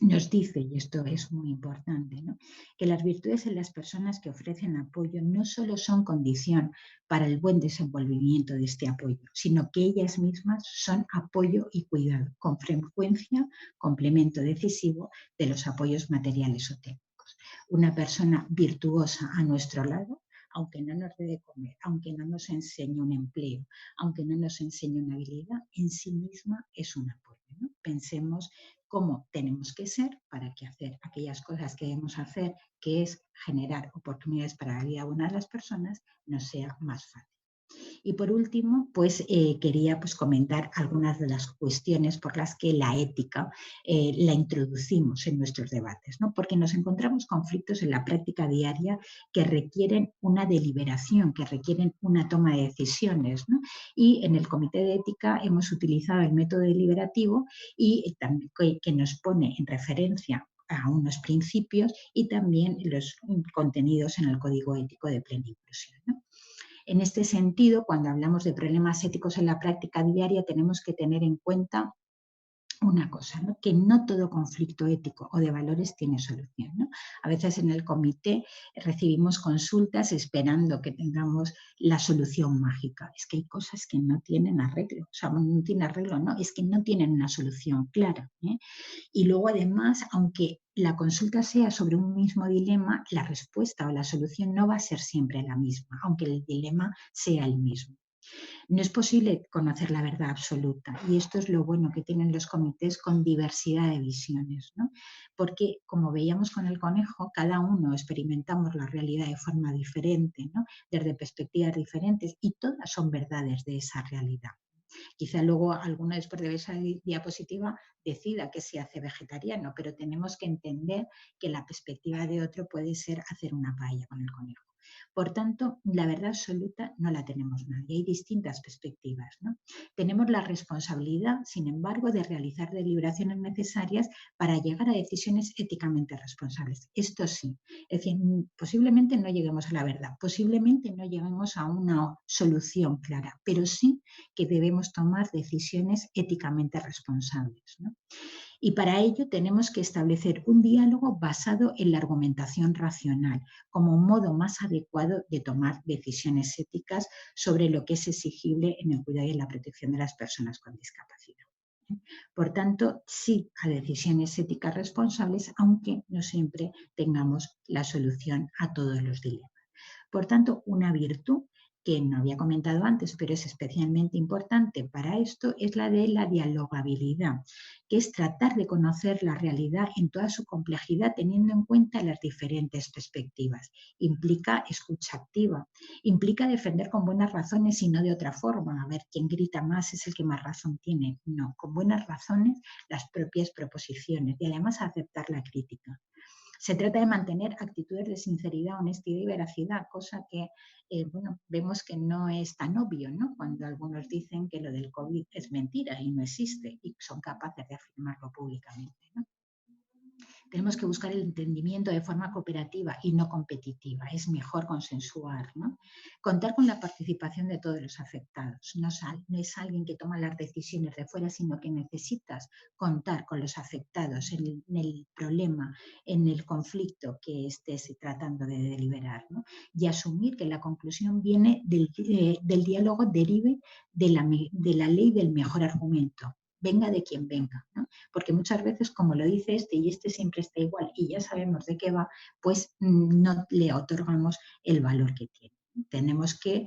nos dice, y esto es muy importante, ¿no? Que las virtudes en las personas que ofrecen apoyo no solo son condición para el buen desenvolvimiento de este apoyo, sino que ellas mismas son apoyo y cuidado, con frecuencia complemento decisivo de los apoyos materiales o técnicos. Una persona virtuosa a nuestro lado, aunque no nos dé de comer, aunque no nos enseñe un empleo, aunque no nos enseñe una habilidad, en sí misma es un apoyo, ¿no? Pensemos cómo tenemos que ser para que hacer aquellas cosas que debemos hacer, que es generar oportunidades para la vida buena de las personas, nos sea más fácil. Y por último, pues quería pues, comentar algunas de las cuestiones por las que la ética la introducimos en nuestros debates, ¿no? Porque nos encontramos conflictos en la práctica diaria que requieren una deliberación, que requieren una toma de decisiones, ¿no? Y en el Comité de Ética hemos utilizado el método deliberativo y también que nos pone en referencia a unos principios y también los contenidos en el Código Ético de Plena Inclusión, ¿no? En este sentido, cuando hablamos de problemas éticos en la práctica diaria, tenemos que tener en cuenta una cosa, ¿no? Que no todo conflicto ético o de valores tiene solución, ¿no? A veces en el comité recibimos consultas esperando que tengamos la solución mágica. Es que hay cosas que no tienen arreglo, o sea, no tienen arreglo, no, es que no tienen una solución clara, ¿eh? Y luego, además, aunque la consulta sea sobre un mismo dilema, la respuesta o la solución no va a ser siempre la misma, aunque el dilema sea el mismo. No es posible conocer la verdad absoluta y esto es lo bueno que tienen los comités con diversidad de visiones, ¿no? Porque, como veíamos con el conejo, cada uno experimentamos la realidad de forma diferente, ¿no? Desde perspectivas diferentes y todas son verdades de esa realidad. Quizá luego alguno después de ver esa diapositiva decida que se hace vegetariano, pero tenemos que entender que la perspectiva de otro puede ser hacer una paella con el conejo. Por tanto, la verdad absoluta no la tenemos nadie, hay distintas perspectivas, ¿no? Tenemos la responsabilidad, sin embargo, de realizar deliberaciones necesarias para llegar a decisiones éticamente responsables. Esto sí, es decir, posiblemente no lleguemos a la verdad, posiblemente no lleguemos a una solución clara, pero sí que debemos tomar decisiones éticamente responsables, ¿no? Y para ello tenemos que establecer un diálogo basado en la argumentación racional como un modo más adecuado de tomar decisiones éticas sobre lo que es exigible en el cuidado y en la protección de las personas con discapacidad. Por tanto, sí a decisiones éticas responsables, aunque no siempre tengamos la solución a todos los dilemas. Por tanto, una virtud que no había comentado antes, pero es especialmente importante para esto, es la de la dialogabilidad, que es tratar de conocer la realidad en toda su complejidad teniendo en cuenta las diferentes perspectivas. Implica escucha activa, implica defender con buenas razones y no de otra forma. A ver, quien grita más es el que más razón tiene. No, con buenas razones las propias proposiciones y además aceptar la crítica. Se trata de mantener actitudes de sinceridad, honestidad y veracidad, cosa que bueno, vemos que no es tan obvio, ¿no? Cuando algunos dicen que lo del COVID es mentira y no existe y son capaces de afirmarlo públicamente, ¿no? Tenemos que buscar el entendimiento de forma cooperativa y no competitiva. Es mejor consensuar, ¿no? Contar con la participación de todos los afectados. No es alguien que toma las decisiones de fuera, sino que necesitas contar con los afectados en el problema, en el conflicto que estés tratando de deliberar, ¿no? Y asumir que la conclusión viene del diálogo, derive de la ley del mejor argumento, venga de quien venga, ¿no? Porque muchas veces, como lo dice este y este siempre está igual y ya sabemos de qué va, pues no le otorgamos el valor que tiene. Tenemos que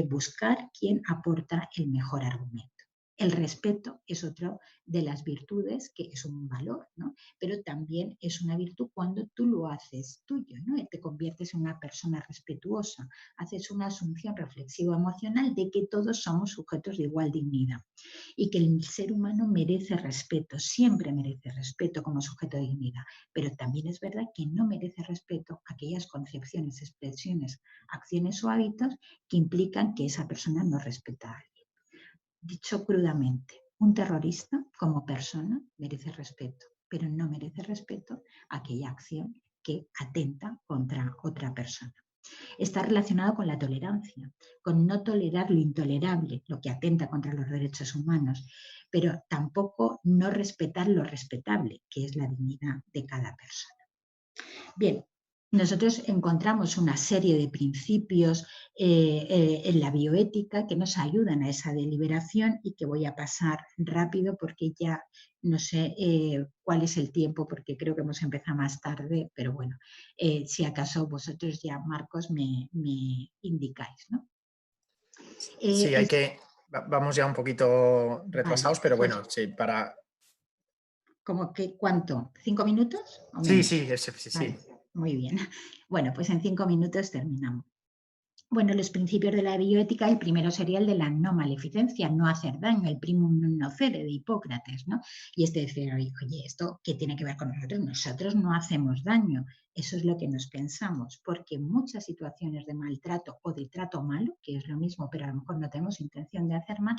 buscar quién aporta el mejor argumento. El respeto es otra de las virtudes que es un valor, ¿no? Pero también es una virtud cuando tú lo haces tuyo, ¿no? Te conviertes en una persona respetuosa, haces una asunción reflexiva emocional de que todos somos sujetos de igual dignidad y que el ser humano merece respeto, siempre merece respeto como sujeto de dignidad, pero también es verdad que no merece respeto aquellas concepciones, expresiones, acciones o hábitos que implican que esa persona no respeta a alguien. Dicho crudamente, un terrorista como persona merece respeto, pero no merece respeto aquella acción que atenta contra otra persona. Está relacionado con la tolerancia, con no tolerar lo intolerable, lo que atenta contra los derechos humanos, pero tampoco no respetar lo respetable, que es la dignidad de cada persona. Bien, nosotros encontramos una serie de principios en la bioética que nos ayudan a esa deliberación y que voy a pasar rápido porque ya no sé cuál es el tiempo porque creo que hemos empezado más tarde, pero bueno, si acaso vosotros ya, Marcos, me indicáis, ¿no? Sí, Pues, vamos ya un poquito vale, retrasados, pero pues bueno, sí, para... como que, ¿cuánto? ¿5 minutos o Sí, menos? sí, sí, sí. Vale, muy bien. Bueno, pues en 5 minutos terminamos. Bueno, los principios de la bioética, el primero sería el de la no maleficencia, no hacer daño, el primum non nocere de Hipócrates, ¿no? Y este decir, oye, ¿esto qué tiene que ver con nosotros? Nosotros no hacemos daño, eso es lo que nos pensamos, porque muchas situaciones de maltrato o de trato malo, que es lo mismo, pero a lo mejor no tenemos intención de hacer mal,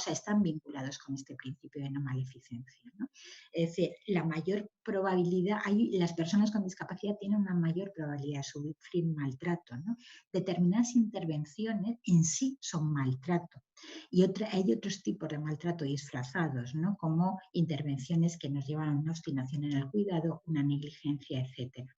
están vinculados con este principio de no maleficencia, ¿no? Es decir, la mayor probabilidad, las personas con discapacidad tienen una mayor probabilidad de sufrir maltrato, ¿no? Determinadas intervenciones en sí son maltrato. Y hay otros tipos de maltrato disfrazados, ¿no? Como intervenciones que nos llevan a una obstinación en el cuidado, una negligencia, etc.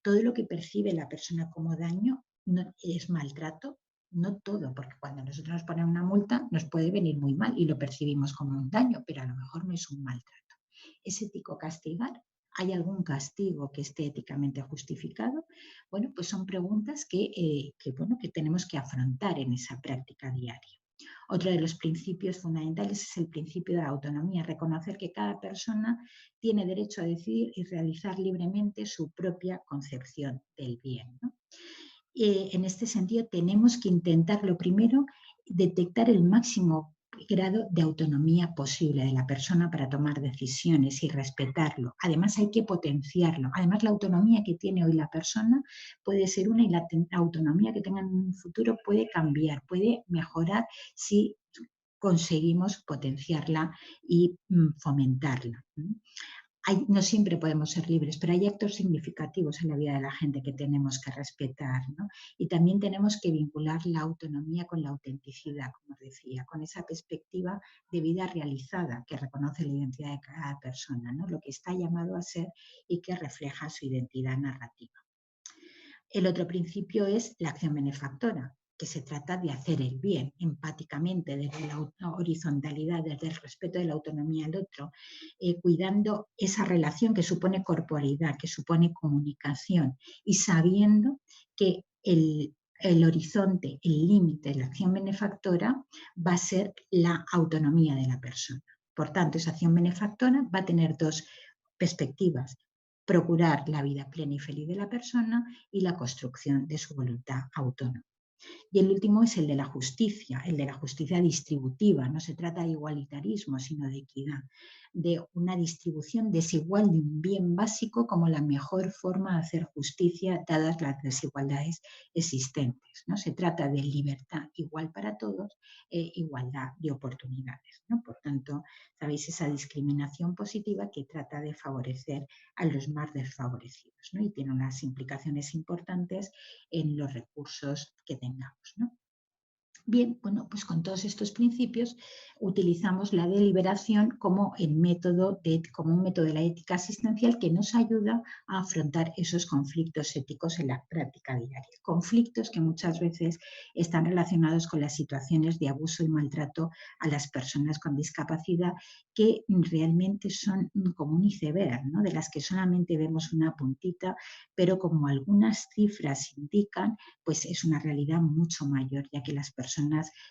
Todo lo que percibe la persona como daño no, es maltrato, no todo, porque cuando nosotros nos ponen una multa nos puede venir muy mal y lo percibimos como un daño, pero a lo mejor no es un maltrato. ¿Es ético castigar? ¿Hay algún castigo que esté éticamente justificado? Bueno, pues son preguntas que tenemos que afrontar en esa práctica diaria. Otro de los principios fundamentales es el principio de la autonomía, reconocer que cada persona tiene derecho a decidir y realizar libremente su propia concepción del bien, ¿no? En este sentido, tenemos que intentar, lo primero, detectar el máximo grado de autonomía posible de la persona para tomar decisiones y respetarlo. Además, hay que potenciarlo. Además, la autonomía que tiene hoy la persona puede ser una y la autonomía que tenga en un futuro puede cambiar, puede mejorar si conseguimos potenciarla y fomentarla. No siempre podemos ser libres, pero hay actos significativos en la vida de la gente que tenemos que respetar, ¿no? Y también tenemos que vincular la autonomía con la autenticidad, como os decía, con esa perspectiva de vida realizada que reconoce la identidad de cada persona, ¿no? Lo que está llamado a ser y que refleja su identidad narrativa. El otro principio es la acción benefactora, que se trata de hacer el bien empáticamente, desde la horizontalidad, desde el respeto de la autonomía del otro, cuidando esa relación que supone corporalidad, que supone comunicación y sabiendo que el horizonte, el límite de la acción benefactora va a ser la autonomía de la persona. Por tanto, esa acción benefactora va a tener dos perspectivas: procurar la vida plena y feliz de la persona y la construcción de su voluntad autónoma. Y el último es el de la justicia distributiva. No se trata de igualitarismo, sino de equidad, de una distribución desigual de un bien básico como la mejor forma de hacer justicia dadas las desigualdades existentes, ¿no? Se trata de libertad igual para todos e igualdad de oportunidades, ¿no? Por tanto, sabéis, esa discriminación positiva que trata de favorecer a los más desfavorecidos, ¿no? Y tiene unas implicaciones importantes en los recursos que tengamos, ¿no? Bien, bueno, pues con todos estos principios utilizamos la deliberación como como un método de la ética asistencial que nos ayuda a afrontar esos conflictos éticos en la práctica diaria. Conflictos que muchas veces están relacionados con las situaciones de abuso y maltrato a las personas con discapacidad, que realmente son como un iceberg, ¿no? De las que solamente vemos una puntita, pero como algunas cifras indican, pues es una realidad mucho mayor, ya que las personas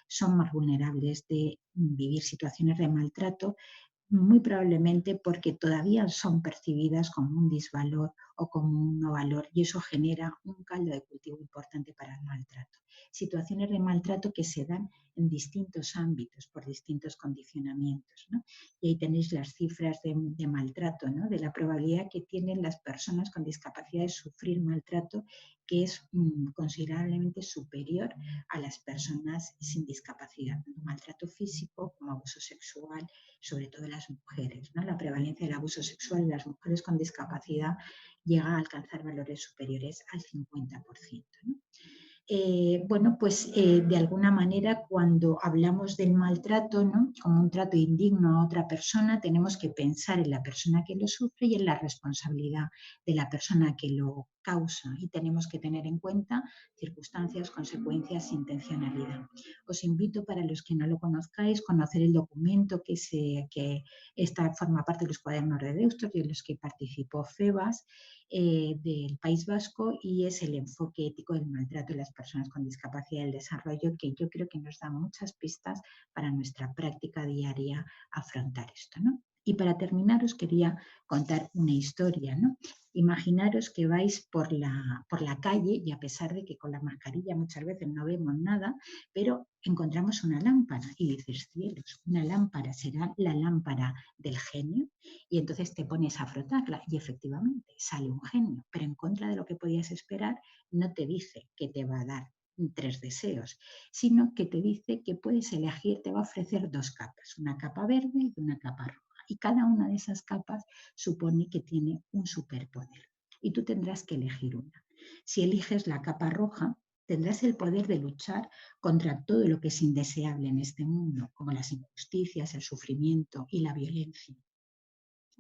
son más vulnerables de vivir situaciones de maltrato, muy probablemente porque todavía son percibidas como un disvalor o como un no valor, y eso genera un caldo de cultivo importante para el maltrato. Situaciones de maltrato que se dan en distintos ámbitos, por distintos condicionamientos, ¿no? Y ahí tenéis las cifras de maltrato, ¿no? De la probabilidad que tienen las personas con discapacidad de sufrir maltrato, que es considerablemente superior a las personas sin discapacidad, tanto maltrato físico como abuso sexual, sobre todo en las mujeres, ¿no? La prevalencia del abuso sexual en las mujeres con discapacidad llega a alcanzar valores superiores al 50%, ¿no? Bueno, pues de alguna manera, cuando hablamos del maltrato, ¿no? Como un trato indigno a otra persona, tenemos que pensar en la persona que lo sufre y en la responsabilidad de la persona que lo causa, y tenemos que tener en cuenta circunstancias, consecuencias, intencionalidad. Os invito, para los que no lo conozcáis, a conocer el documento que forma parte de los cuadernos de Deusto y en los que participó FEBAS, del País Vasco, y es el enfoque ético del maltrato de las personas con discapacidad y el desarrollo, que yo creo que nos da muchas pistas para nuestra práctica diaria afrontar esto, ¿no? Y para terminar os quería contar una historia, ¿no? Imaginaros que vais por la calle y, a pesar de que con la mascarilla muchas veces no vemos nada, pero encontramos una lámpara y dices: cielos, una lámpara, ¿será la lámpara del genio? Y entonces te pones a frotarla y efectivamente sale un genio, pero en contra de lo que podías esperar, no te dice que te va a dar 3 deseos, sino que te dice que puedes elegir, te va a ofrecer 2 capas, una capa verde y una capa roja. Y cada una de esas capas supone que tiene un superpoder. Y tú tendrás que elegir una. Si eliges la capa roja, tendrás el poder de luchar contra todo lo que es indeseable en este mundo, como las injusticias, el sufrimiento y la violencia.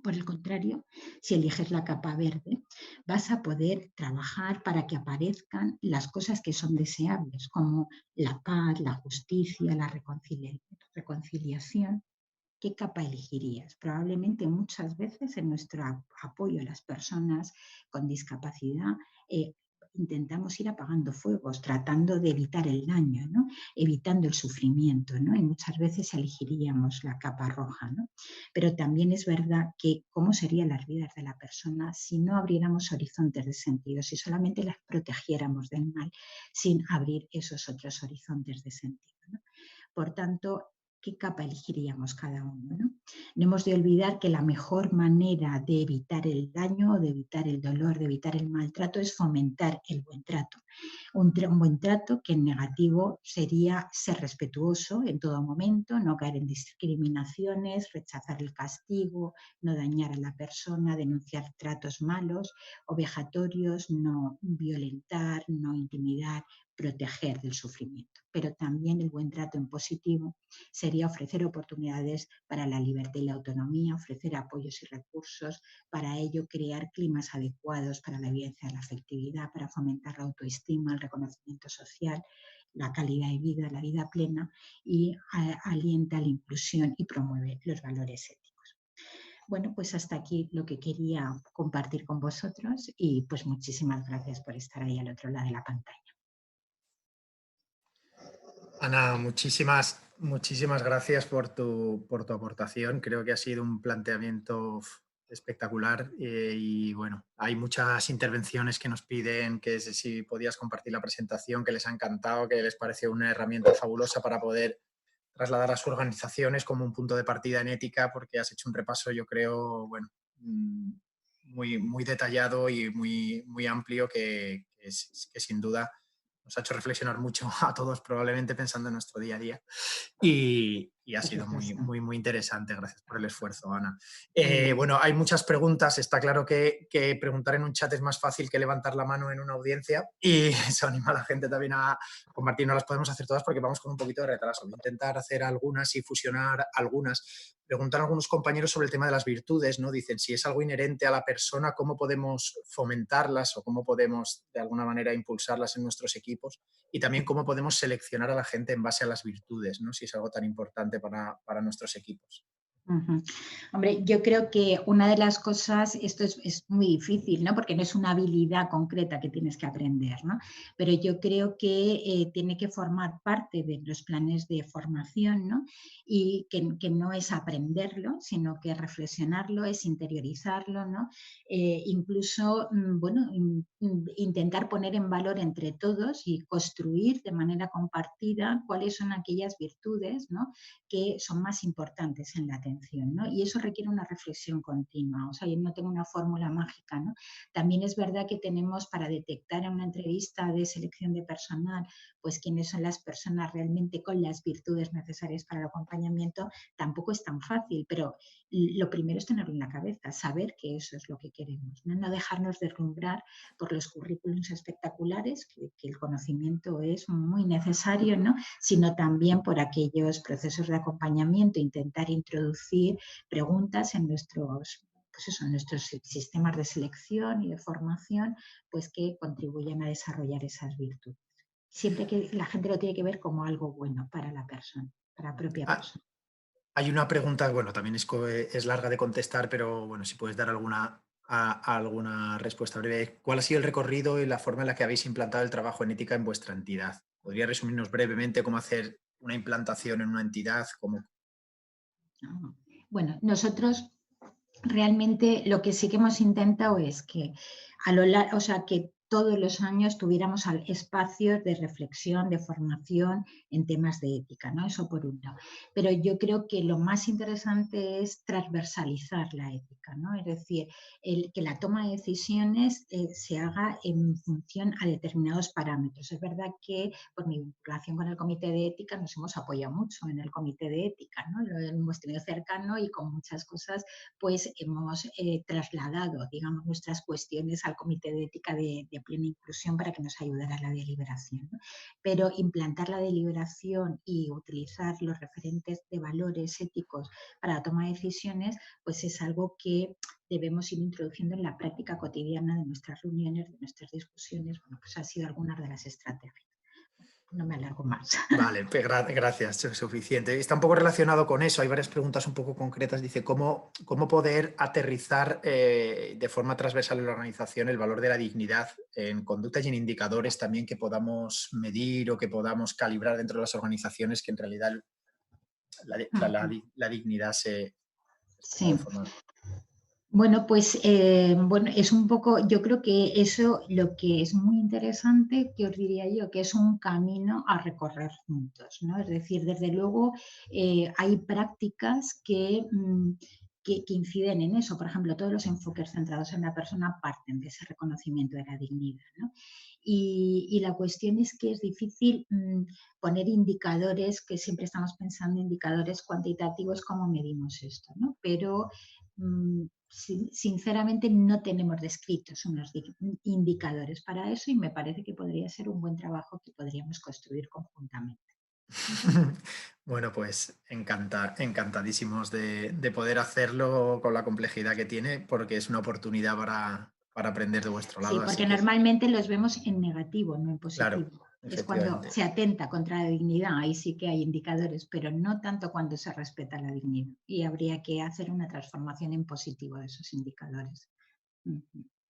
Por el contrario, si eliges la capa verde, vas a poder trabajar para que aparezcan las cosas que son deseables, como la paz, la justicia, la reconciliación. ¿Qué capa elegirías? Probablemente muchas veces en nuestro apoyo a las personas con discapacidad, intentamos ir apagando fuegos, tratando de evitar el daño, ¿no? Evitando el sufrimiento, ¿no? Y muchas veces elegiríamos la capa roja, ¿no? Pero también es verdad que cómo serían las vidas de la persona si no abriéramos horizontes de sentido, si solamente las protegiéramos del mal sin abrir esos otros horizontes de sentido, ¿no? Por tanto, ¿qué capa elegiríamos cada uno, ¿no? No hemos de olvidar que la mejor manera de evitar el daño, de evitar el dolor, de evitar el maltrato, es fomentar el buen trato. Un buen trato que, en negativo, sería ser respetuoso en todo momento, no caer en discriminaciones, rechazar el castigo, no dañar a la persona, denunciar tratos malos o vejatorios, no violentar, no intimidar, proteger del sufrimiento. Pero también el buen trato en positivo sería ofrecer oportunidades para la libertad y la autonomía, ofrecer apoyos y recursos. Para ello, crear climas adecuados para la vivencia de la afectividad, para fomentar la autoestima, el reconocimiento social, la calidad de vida, la vida plena, y alienta la inclusión y promueve los valores éticos. Bueno, pues hasta aquí lo que quería compartir con vosotros, y pues muchísimas gracias por estar ahí al otro lado de la pantalla. Ana, muchísimas gracias por tu aportación. Creo que ha sido un planteamiento espectacular y bueno, hay muchas intervenciones que nos piden que si podías compartir la presentación, que les ha encantado, que les pareció una herramienta fabulosa para poder trasladar a sus organizaciones como un punto de partida en ética, porque has hecho un repaso, yo creo, bueno, muy detallado y muy amplio que sin duda nos ha hecho reflexionar mucho a todos, probablemente pensando en nuestro día a día. Y ha Por sido supuesto. muy interesante. Gracias por el esfuerzo, Ana. Muy bien. Bueno, hay muchas preguntas. Está claro que preguntar en un chat es más fácil que levantar la mano en una audiencia y eso anima a la gente también a compartir. No las podemos hacer todas porque vamos con un poquito de retraso. Voy a intentar hacer algunas y fusionar algunas. Preguntan algunos compañeros sobre el tema de las virtudes, ¿no? Dicen, si es algo inherente a la persona, ¿cómo podemos fomentarlas o cómo podemos de alguna manera impulsarlas en nuestros equipos? Y también cómo podemos seleccionar a la gente en base a las virtudes, ¿no? Si es algo tan importante para nuestros equipos. Ujú. Hombre, yo creo que una de las cosas, esto es muy difícil, ¿no? Porque no es una habilidad concreta que tienes que aprender, ¿no? Pero yo creo que tiene que formar parte de los planes de formación, ¿no? Y que no es aprenderlo, sino que reflexionarlo, es interiorizarlo, ¿no? Incluso, bueno, intentar poner en valor entre todos y construir de manera compartida cuáles son aquellas virtudes, ¿no? Que son más importantes en la atención, ¿no? Y eso requiere una reflexión continua, o sea, yo no tengo una fórmula mágica, ¿no? También es verdad que tenemos para detectar en una entrevista de selección de personal, pues quiénes son las personas realmente con las virtudes necesarias para el acompañamiento, tampoco es tan fácil, pero lo primero es tenerlo en la cabeza, saber que eso es lo que queremos, no, no dejarnos deslumbrar por los currículums espectaculares, que el conocimiento es muy necesario, ¿no? Sino también por aquellos procesos de acompañamiento, intentar introducir preguntas en nuestros, pues eso, en nuestros sistemas de selección y de formación, pues que contribuyan a desarrollar esas virtudes. Siempre que la gente lo tiene que ver como algo bueno para la persona, para la propia Ah, persona. hay una pregunta, bueno, también es larga de contestar, pero bueno, si puedes dar alguna respuesta breve. ¿Cuál ha sido el recorrido y la forma en la que habéis implantado el trabajo en ética en vuestra entidad? ¿Podría resumirnos brevemente cómo hacer una implantación en una entidad? Bueno, nosotros realmente lo que sí que hemos intentado es que o sea, que todos los años tuviéramos espacios de reflexión, de formación en temas de ética, ¿no? Eso por un lado. Pero yo creo que lo más interesante es transversalizar la ética, ¿no? Es decir, que la toma de decisiones se haga en función a determinados parámetros. Es verdad que por mi vinculación con el comité de ética nos hemos apoyado mucho en el comité de ética, ¿no? Lo hemos tenido cercano y con muchas cosas pues hemos trasladado, digamos, nuestras cuestiones al Comité de Ética de Plena Inclusión para que nos ayudara a la deliberación, ¿no? Pero implantar la deliberación y utilizar los referentes de valores éticos para la toma de decisiones, pues es algo que debemos ir introduciendo en la práctica cotidiana de nuestras reuniones, de nuestras discusiones. Bueno, pues ha sido algunas de las estrategias. No me alargo más. Vale, gracias, es suficiente. Está un poco relacionado con eso, hay varias preguntas un poco concretas. Dice, ¿cómo poder aterrizar de forma transversal en la organización el valor de la dignidad en conductas y en indicadores también que podamos medir o que podamos calibrar dentro de las organizaciones que en realidad la dignidad se expresa de Sí. forma... Bueno, pues bueno, es un poco, yo creo que eso lo que es muy interesante, que os diría yo, que es un camino a recorrer juntos, ¿no? Es decir, desde luego hay prácticas que inciden en eso. Por ejemplo, todos los enfoques centrados en la persona parten de ese reconocimiento de la dignidad, ¿no? Y la cuestión es que es difícil poner indicadores, que siempre estamos pensando en indicadores cuantitativos, cómo medimos esto, ¿no? Pero sinceramente no tenemos descritos unos indicadores para eso y me parece que podría ser un buen trabajo que podríamos construir conjuntamente. Bueno, pues encantadísimos de poder hacerlo con la complejidad que tiene, porque es una oportunidad para aprender de vuestro Sí, lado, porque así que normalmente los vemos en negativo, no en claro, positivo. Es cuando efectivamente. se atenta contra la dignidad, ahí sí que hay indicadores, pero no tanto cuando se respeta la dignidad. Y habría que hacer una transformación en positivo de esos indicadores.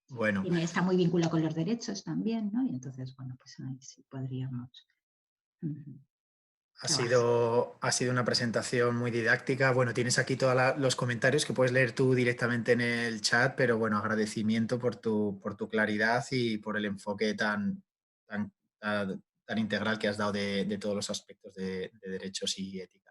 Bueno, Está muy vinculado con los derechos también, ¿no? Y entonces, bueno, pues ahí sí podríamos. trabajo. Ha sido una presentación muy didáctica. Bueno, tienes aquí todos los comentarios que puedes leer tú directamente en el chat, pero bueno, agradecimiento por tu claridad y por el enfoque tan, tan integral que has dado de todos los aspectos de derechos y ética.